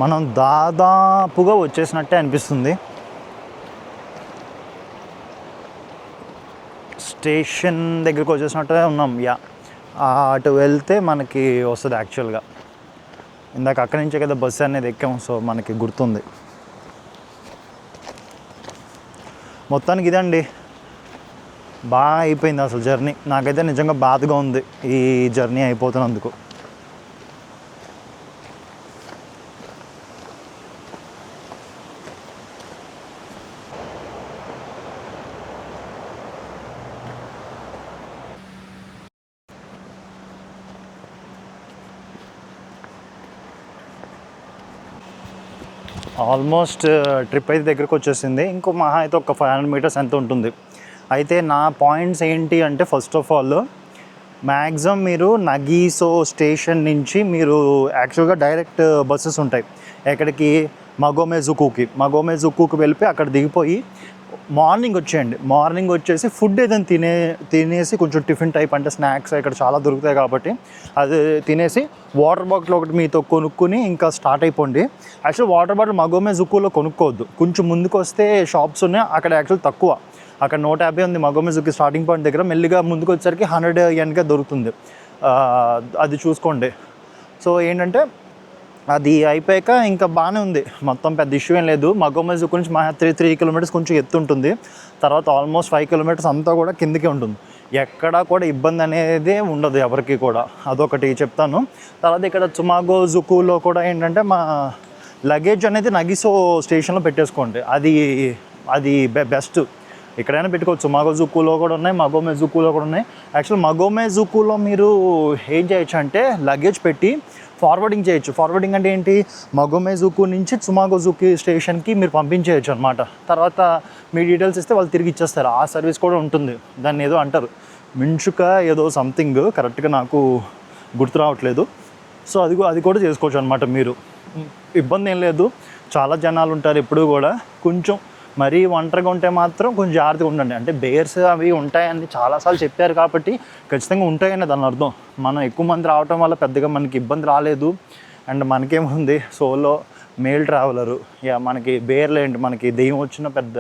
మనం దాదాపుగా వచ్చేసినట్టే అనిపిస్తుంది. స్టేషన్ దగ్గరికి వచ్చేసినట్టే ఉన్నాం. అటు వెళ్తే మనకి వస్తుంది యాక్చువల్గా. ఇందాక అక్కడి నుంచే కదా బస్సు అనేది ఎక్కాము, సో మనకి గుర్తుంది. మొత్తానికి ఇదండి, బాగా అయిపోయింది అసలు జర్నీ. నాకైతే నిజంగా బాధగా ఉంది ఈ జర్నీ అయిపోతున్నందుకు. ఆల్మోస్ట్ ట్రిప్ అయితే దగ్గరకు వచ్చేసింది. ఇంకో మహా అయితే ఒక 500 మీటర్స్ ఎంత ఉంటుంది. అయితే నా పాయింట్స్ ఏంటి అంటే, ఫస్ట్ ఆఫ్ ఆల్ మ్యాక్సిమం మీరు నగీసో స్టేషన్ నుంచి మీరు యాక్చువల్గా డైరెక్ట్ బస్సెస్ ఉంటాయి ఎక్కడికి, మగోమెజుకుకి వెళ్ళిపోయి అక్కడ దిగిపోయి మార్నింగ్ వచ్చేయండి. మార్నింగ్ వచ్చేసి ఫుడ్ ఏదైనా తినేసి కొంచెం టిఫిన్ టైప్ అంటే స్నాక్స్ ఇక్కడ చాలా దొరుకుతాయి కాబట్టి అది తినేసి వాటర్ బాటిల్ ఒకటి మీతో కొనుక్కుని ఇంకా స్టార్ట్ అయిపోండి. యాక్చువల్ వాటర్ బాటిల్ మగోమెజుకులో కొనుక్కోవద్దు, కొంచెం ముందుకు వస్తే షాప్స్ ఉన్నాయి, అక్కడ యాక్చువల్ తక్కువ. అక్కడ 150 ఉంది మగోమెజుకి స్టార్టింగ్ పాయింట్ దగ్గర. మెల్లిగా ముందుకు వచ్చేసరికి 100 yen దొరుకుతుంది, అది చూసుకోండి. సో ఏంటంటే అది అయిపోయాక ఇంకా బాగానే ఉంది, మొత్తం పెద్ద ఇష్యూ ఏం లేదు. మగోమెజుకు నుంచి మా 3 కిలోమీటర్స్ కొంచెం ఎత్తు ఉంటుంది, తర్వాత ఆల్మోస్ట్ 5 కిలోమీటర్స్ అంతా కూడా కిందకే ఉంటుంది. ఎక్కడా కూడా ఇబ్బంది అనేది ఉండదు ఎవరికి కూడా, అదొకటి చెప్తాను. తర్వాత ఇక్కడ చుమాగోజుకులో కూడా ఏంటంటే మా లగేజ్ అనేది నగిసో స్టేషన్లో పెట్టేసుకోండి, అది బెస్ట్. ఎక్కడైనా పెట్టుకోవచ్చు, మగోమెజుకులో కూడా ఉన్నాయి, మగోమెజుకులో కూడా ఉన్నాయి. యాక్చువల్ మగోమెజుకులో మీరు ఏం చేయొచ్చు అంటే లగేజ్ పెట్టి ఫార్వర్డింగ్ చేయొచ్చు. ఫార్వర్డింగ్ అంటే ఏంటి, మగోమెజుకు నుంచి చుమాగోజుకి స్టేషన్కి మీరు పంపించేయచ్చు అనమాట. తర్వాత మీ డీటెయిల్స్ ఇస్తే వాళ్ళు తిరిగి ఇచ్చేస్తారు. ఆ సర్వీస్ కూడా ఉంటుంది. దాన్ని ఏదో అంటారు, మించుక ఏదో సంథింగ్, కరెక్ట్గా నాకు గుర్తు రావట్లేదు. సో అది కూడా చేసుకోవచ్చు అనమాట. మీరు ఇబ్బంది ఏం లేదు, చాలా జనాలు ఉంటారు ఎప్పుడు కూడా. కొంచెం మరీ ఒంటరిగా ఉంటే మాత్రం కొంచెం జాగ్రత్తగా ఉండండి. అంటే బేర్స్ అవి ఉంటాయని చాలాసార్లు చెప్పారు కాబట్టి ఖచ్చితంగా ఉంటాయని దాని అర్థం. మనం ఎక్కువ మంది రావటం వల్ల పెద్దగా మనకి ఇబ్బంది రాలేదు. అండ్ మనకేముంది, సోలో మేల్ ట్రావెలరు, మనకి బేర్లు ఏంటి, మనకి దెయ్యం వచ్చినా పెద్ద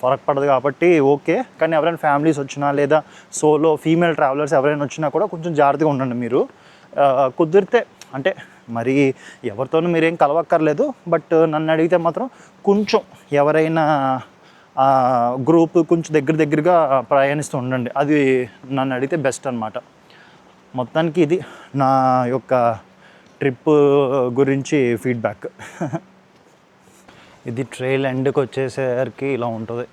ఫరక్ పడదు కాబట్టి ఓకే. కానీ ఎవరైనా ఫ్యామిలీస్ వచ్చినా లేదా సోలో ఫీమేల్ ట్రావెలర్స్ ఎవరైనా వచ్చినా కూడా కొంచెం జాగ్రత్తగా ఉండండి మీరు. కుదిరితే అంటే మరి ఎవరితోనూ మీరేం కలవక్కర్లేదు, బట్ నన్ను అడిగితే మాత్రం కొంచెం ఎవరైనా గ్రూప్ కొంచెం దగ్గరగా ప్రయాణిస్తూ ఉండండి, అది నన్ను అడిగితే బెస్ట్ అనమాట. మొత్తానికి ఇది నా యొక్క ట్రిప్ గురించి ఫీడ్బ్యాక్. ఇది ట్రైల్ ఎండ్కి వచ్చేసరికి ఇలా ఉంటుంది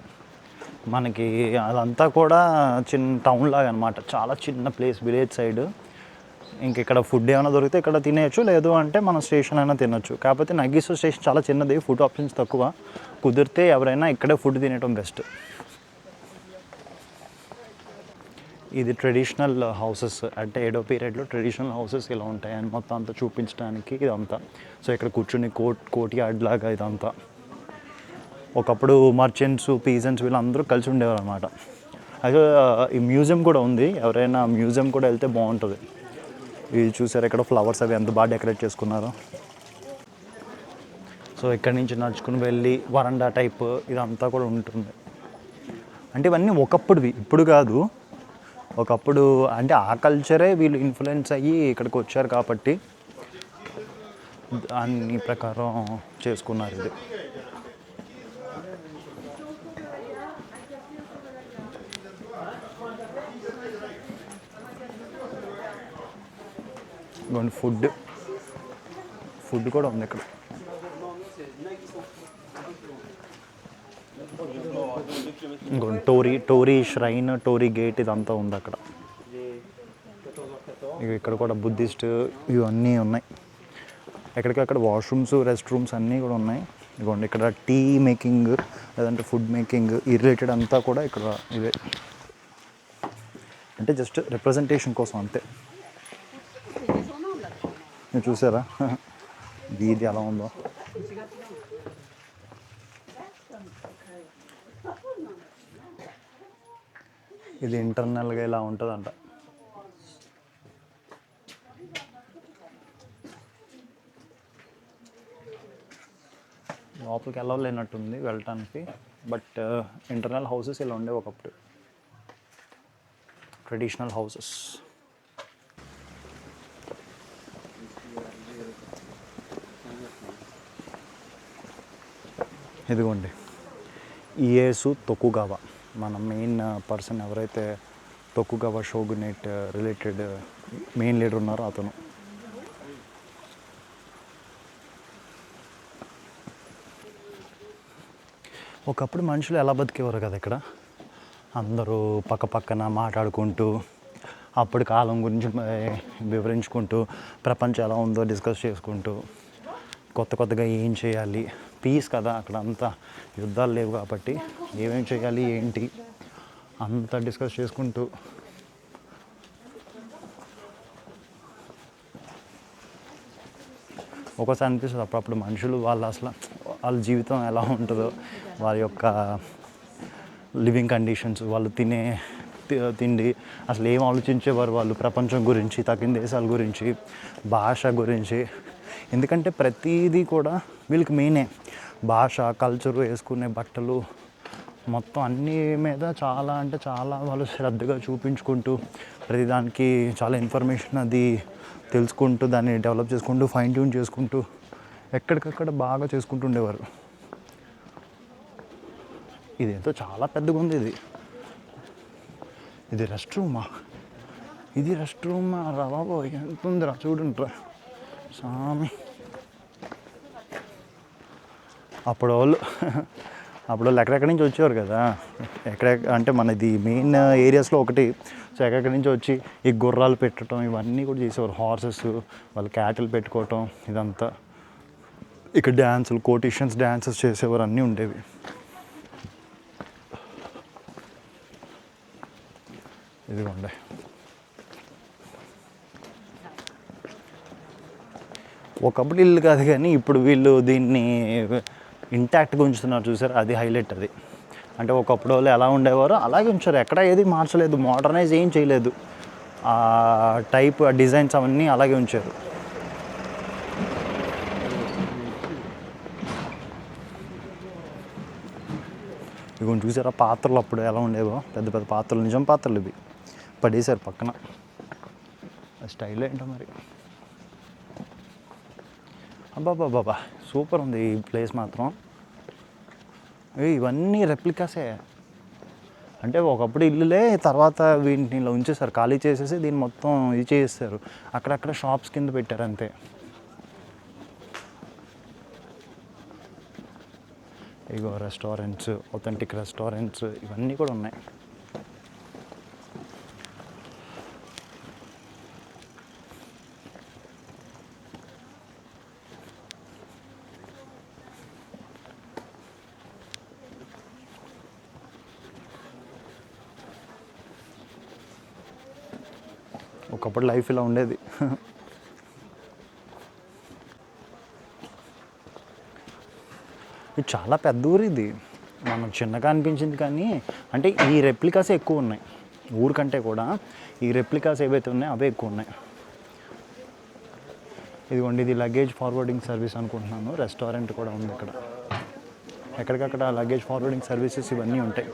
మనకి. అదంతా కూడా చిన్న టౌన్ లాగా అనమాట, చాలా చిన్న ప్లేస్, విలేజ్ సైడ్. ఇంక ఇక్కడ ఫుడ్ ఏమైనా దొరికితే ఇక్కడ తినేయచ్చు, లేదు అంటే మనం స్టేషన్ అయినా తినొచ్చు. కాకపోతే నగిసో స్టేషన్ చాలా చిన్నది, ఫుడ్ ఆప్షన్స్ తక్కువ. కుదిరితే ఎవరైనా ఇక్కడే ఫుడ్ తినేయడం బెస్ట్. ఇది ట్రెడిషనల్ హౌసెస్, అంటే ఏడో పీరియడ్లో ట్రెడిషనల్ హౌసెస్ ఇలా ఉంటాయి అని మొత్తం అంతా చూపించడానికి ఇదంతా. సో ఇక్కడ కూర్చుని కోర్ట్ యార్డ్ లాగా ఇదంతా. ఒకప్పుడు మర్చెంట్స్, పీజెంట్స్ వీళ్ళందరూ కలిసి ఉండేవారు అనమాట. అయితే ఈ మ్యూజియం కూడా ఉంది, ఎవరైనా మ్యూజియం కూడా వెళ్తే బాగుంటుంది. ఇది చూసారు ఇక్కడ ఫ్లవర్స్ అవి ఎంత బాగా డెకరేట్ చేసుకున్నారో. సో ఇక్కడి నుంచి నడుచుకుని వెళ్ళి వరండా టైప్ ఇదంతా కూడా ఉంటుంది. అంటే ఇవన్నీ ఒకప్పుడువి, ఇప్పుడు కాదు. ఒకప్పుడు అంటే ఆ కల్చరే వీళ్ళు ఇన్ఫ్లుయెన్స్ అయ్యి ఇక్కడికి వచ్చారు కాబట్టి దాని ప్రకారం చేసుకున్నారు ఇది. ఫుడ్ కూడా ఉంది ఇక్కడ. ఇంకోటి టోరీ ష్రైన్, టోరీ గేట్ ఇదంతా ఉంది అక్కడ. ఇక్కడ కూడా బుద్ధిస్ట్ ఇవన్నీ ఉన్నాయి. ఎక్కడికక్కడ వాష్రూమ్స్, రెస్ట్ రూమ్స్ అన్నీ కూడా ఉన్నాయి. ఇదిగోండి ఇక్కడ టీ మేకింగ్ లేదంటే ఫుడ్ మేకింగ్ ఈ రిలేటెడ్ అంతా కూడా ఇక్కడ ఇదే. అంటే జస్ట్ రిప్రజెంటేషన్ కోసం అంతే. మీరు చూసారా వీధి ఎలా ఉందో. ఇది ఇంటర్నల్గా ఇలా ఉంటుందంట. లోపలికి వెళ్ళలేనట్టుంది వెళ్ళటానికి. బట్ ఇంటర్నల్ హౌసెస్ ఇలా ఉండేవి ఒకప్పుడు, ట్రెడిషనల్ హౌసెస్. ఇదిగోండి ఇయేసు తొకుగావా, మన మెయిన్ పర్సన్ ఎవరైతే తొకుగావా షోగునేట్ రిలేటెడ్ మెయిన్ లీడర్ ఉన్నారో అతను. ఒకప్పుడు మనుషులు ఎలా బతికేవారు కదా ఇక్కడ, అందరూ పక్క పక్కన మాట్లాడుకుంటూ అప్పటి కాలం గురించి వివరించుకుంటూ ప్రపంచం ఎలా ఉందో డిస్కస్ చేసుకుంటూ కొత్తగా ఏం చేయాలి, పీస్ కదా అక్కడ అంతా, యుద్ధాలు లేవు కాబట్టి ఏమేం చేయాలి ఏంటి అంతా డిస్కస్ చేసుకుంటూ ఒకసారి అనిపిస్తుంది అప్పుడప్పుడు మనుషులు వాళ్ళ జీవితం ఎలా ఉంటుందో, వారి యొక్క లివింగ్ కండిషన్స్, వాళ్ళు తిండి అసలు ఏం ఆలోచించేవారు వాళ్ళు ప్రపంచం గురించి, తగిన దేశాల గురించి, భాష గురించి. ఎందుకంటే ప్రతిదీ కూడా వీళ్ళకి మెయినే భాష, కల్చరు, వేసుకునే బట్టలు మొత్తం అన్నీ మీద చాలా అంటే చాలా వాళ్ళు శ్రద్ధగా చూపించుకుంటూ ప్రతిదానికి చాలా ఇన్ఫర్మేషన్ అది తెలుసుకుంటూ దాన్ని డెవలప్ చేసుకుంటూ ఫైన్ ట్యూన్ చేసుకుంటూ ఎక్కడికక్కడ బాగా చేసుకుంటూ ఉండేవారు. ఇదేంతో చాలా పెద్దగా ఉంది. ఇది రెస్ట్ రూమా? ఇది రెస్ట్ రూమా రా బాబో, ఎంత ఉందిరా చూడండిరా స్వామి. అప్పుడు వాళ్ళు ఎక్కడెక్కడి నుంచి వచ్చేవారు కదా, అంటే మనది మెయిన్ ఏరియాస్లో ఒకటి. సో ఎక్కడెక్కడి నుంచి వచ్చి ఈ గుర్రాలు పెట్టడం ఇవన్నీ కూడా చేసేవారు. హార్సెస్, వాళ్ళు క్యాటిల్ పెట్టుకోవటం ఇదంతా. ఇక్కడ డ్యాన్సులు, కోటిషన్స్ డ్యాన్సెస్ చేసేవారు, అన్నీ ఉండేవి. ఇదిగోండి ఒకప్పుడు ఇల్లు కాదు కానీ ఇప్పుడు వీళ్ళు దీన్ని ఇంటాక్ట్గా ఉంచుతున్నారు చూసారు, అది హైలైట్. అది అంటే ఒకప్పుడు వాళ్ళు ఎలా ఉండేవారో అలాగే ఉంచారు, ఎక్కడ ఏది మార్చలేదు, మోడర్నైజ్ ఏం చేయలేదు. ఆ టైప్, ఆ డిజైన్స్ అవన్నీ అలాగే ఉంచారు. ఇవి చూసారా పాత్రలు అప్పుడు ఎలా ఉండేవో, పెద్ద పెద్ద పాత్రలు, నిజం పాత్రలు ఇవి పడేశారు పక్కన. స్టైల్ ఏంటో మరి. అబ్బాబాబా సూపర్ ఉంది ఈ ప్లేస్ మాత్రం. ఇవన్నీ రెప్లికాసే. అంటే ఒకప్పుడు ఇల్లులే, తర్వాత వీటిని ఇలా ఉంచేసారు, ఖాళీ చేసేసి దీన్ని మొత్తం ఇది చేస్తారు, అక్కడక్కడ షాప్స్ కింద పెట్టారు అంతే. ఇగో రెస్టారెంట్స్, ఒథెంటిక్ రెస్టారెంట్స్ ఇవన్నీ కూడా ఉన్నాయి. ఒకప్పుడు లైఫ్ ఇలా ఉండేది. ఇది చాలా పెద్ద ఊరు. ఇది మనం చిన్నగా అనిపించింది కానీ అంటే ఈ రెప్లికాసే ఎక్కువ ఉన్నాయి ఊరికంటే కూడా. ఈ రెప్లికాస్ ఏవైతే ఉన్నాయో అవే ఎక్కువ ఉన్నాయి. ఇదిగోండి ఇది లగేజ్ ఫార్వర్డింగ్ సర్వీస్ అనుకుంటున్నాను. రెస్టారెంట్ కూడా ఉంది ఇక్కడ. ఎక్కడికక్కడ లగేజ్ ఫార్వర్డింగ్ సర్వీసెస్ ఇవన్నీ ఉంటాయి.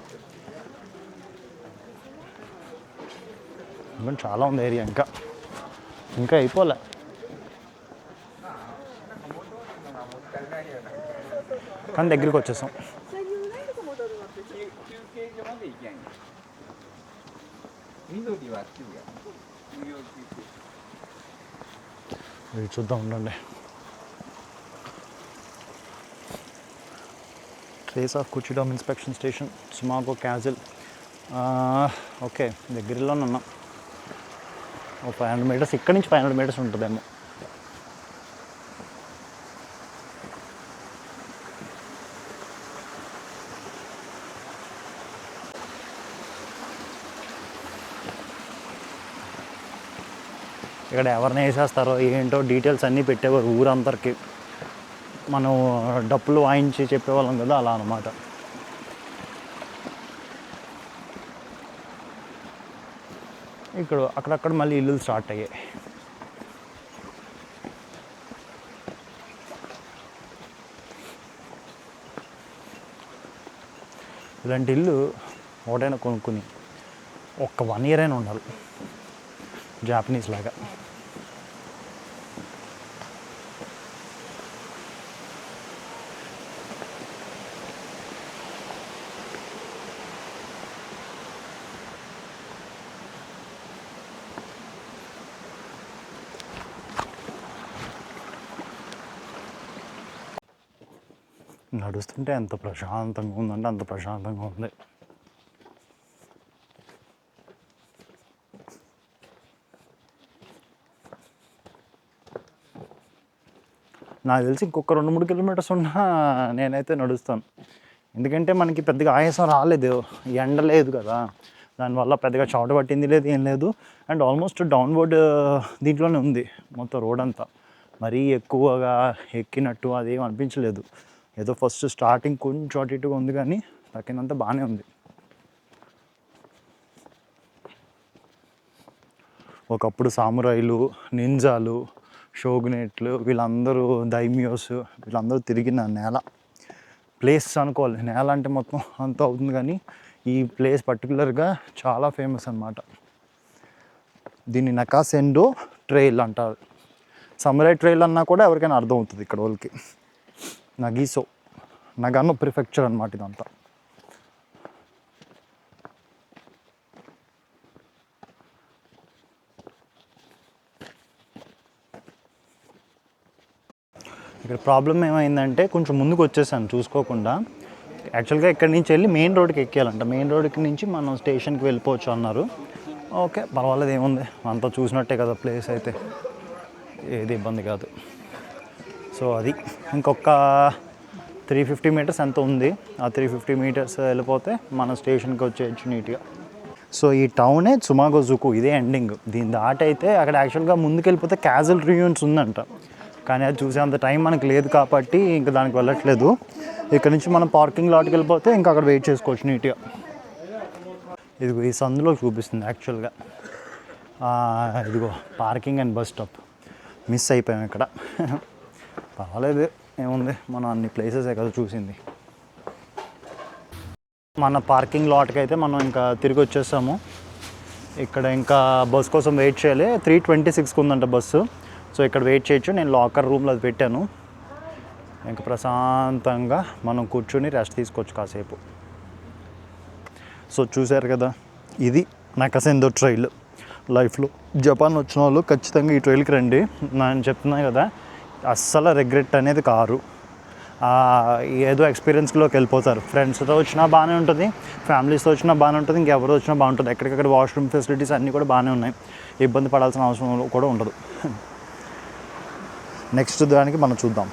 చాలా ఉంది ఏరియా, ఇంకా అయిపోలే. కానీ దగ్గరికి వచ్చేసాం. చూద్దాం ఉండండి. Place of Kuchidome inspection station Tsumago castle. Okay, దగ్గరలోనే ఉన్నాం. ఒక 500 మీటర్స్, ఇక్కడ నుంచి 500 మీటర్స్ ఉంటుందేమో. ఇక్కడ ఎవరిని వేసేస్తారో ఏంటో డీటెయిల్స్ అన్నీ పెట్టేవారు ఊరందరికీ. మనం డప్పులు వాయించి చెప్పేవాళ్ళం కదా, అలా అన్నమాట. ఇక్కడ అక్కడక్కడ మళ్ళీ ఇల్లులు స్టార్ట్ అయ్యాయి. ఇలాంటి ఇల్లు ఒకటైనా కొనుక్కుని ఒక్క 1 year అయినా ఉండాలి, జాపనీస్ లాగా. నడుస్తుంటే ఎంత ప్రశాంతంగా ఉందంటే అంత ప్రశాంతంగా ఉంది. నాకు తెలిసి ఇంకొక 2-3 కిలోమీటర్స్ ఉన్నా నేనైతే నడుస్తాను. ఎందుకంటే మనకి పెద్దగా ఆయాసం రాలేదు, ఎండ లేదు కదా, దానివల్ల పెద్దగా చోట పట్టింది లేదు, ఏం లేదు. అండ్ ఆల్మోస్ట్ డౌన్వర్డ్ దీంట్లోనే ఉంది మొత్తం రోడ్ అంతా. మరీ ఎక్కువగా ఎక్కినట్టు అదేం అనిపించలేదు. ఏదో ఫస్ట్ స్టార్టింగ్ కొంచెం అటు ఇటుగా ఉంది, కానీ తక్కినంత బాగానే ఉంది. ఒకప్పుడు సామురాయిలు, నింజాలు, షోగునేట్లు, వీళ్ళందరూ దైమ్యోస్, వీళ్ళందరూ తిరిగిన నేల. ప్లేస్ అనుకోవాలి, నేల అంటే మొత్తం అంతా అవుతుంది, కానీ ఈ ప్లేస్ పర్టికులర్గా చాలా ఫేమస్ అన్నమాట. దీన్ని నకాసెండో ట్రైల్ అంటారు. సమురాయ్ ట్రైల్ అన్నా కూడా ఎవరికైనా అర్థం అవుతుంది ఇక్కడ వాళ్ళకి. నగీసో, నగానో ప్రిఫెక్చర్ అన్నమాట ఇదంతా. ఇక్కడ ప్రాబ్లం ఏమైందంటే కొంచెం ముందుకు వచ్చేసాను చూసుకోకుండా. యాక్చువల్గా ఇక్కడి నుంచి వెళ్ళి మెయిన్ రోడ్కి ఎక్కేయాలంట. మెయిన్ రోడ్కి నుంచి మనం స్టేషన్కి వెళ్ళిపోవచ్చు అన్నారు. ఓకే, పర్వాలేదు, ఏముంది, అంతా చూసినట్టే కదా ప్లేస్ అయితే, ఏది ఇబ్బంది కాదు. సో అది ఇంకొక 350 మీటర్స్ ఎంత ఉంది. ఆ 350 మీటర్స్ వెళ్ళిపోతే మన స్టేషన్కి వచ్చేయచ్చు నీట్గా. సో ఈ టౌనే సుమాగోజుకు, ఇదే ఎండింగ్. దీని దాటైతే అక్కడ యాక్చువల్గా ముందుకు వెళ్ళిపోతే క్యాజల్ రియూన్స్ ఉందంట, కానీ అది చూసేంత టైం మనకు లేదు కాబట్టి ఇంకా దానికి వెళ్ళట్లేదు. ఇక్కడ నుంచి మనం పార్కింగ్ లాట్కి వెళ్ళిపోతే ఇంకా అక్కడ వెయిట్ చేసుకోవచ్చు నీట్గా. ఇదిగో ఈ సందులో చూపిస్తుంది యాక్చువల్గా. ఇదిగో parking and bus stop. Miss అయిపోయాం ఇక్కడ. పర్వాలేదు, ఏముంది, మనం అన్ని ప్లేసెసే కదా చూసింది. మన పార్కింగ్ లాట్కి అయితే మనం ఇంకా తిరిగి వచ్చేసాము. ఇక్కడ ఇంకా బస్ కోసం వెయిట్ చేయాలి. 3:26కి ఉందంట బస్సు. సో ఇక్కడ వెయిట్ చేయొచ్చు. నేను లాకర్ రూమ్లో అది పెట్టాను. ఇంకా ప్రశాంతంగా మనం కూర్చొని రెస్ట్ తీసుకోవచ్చు కాసేపు. సో చూశారు కదా, ఇది నకసెండో ట్రైల్. లైఫ్లో జపాన్ వచ్చిన వాళ్ళు ఖచ్చితంగా ఈ ట్రైల్కి రండి. నేను చెప్తున్నా కదా, అస్సలు రిగ్రెట్ అనేది కారు. ఏదో ఎక్స్పీరియన్స్లోకి వెళ్ళిపోతారు. ఫ్రెండ్స్తో వచ్చినా బాగానే ఉంటుంది, ఫ్యామిలీస్తో వచ్చినా బాగానే ఉంటుంది, ఇంకెవరో వచ్చినా బాగుంటుంది. ఎక్కడికక్కడ వాష్రూమ్ ఫెసిలిటీస్ అన్నీ కూడా బాగానే ఉన్నాయి. ఇబ్బంది పడాల్సిన అవసరం కూడా ఉండదు. నెక్స్ట్ దానికి మనం చూద్దాం.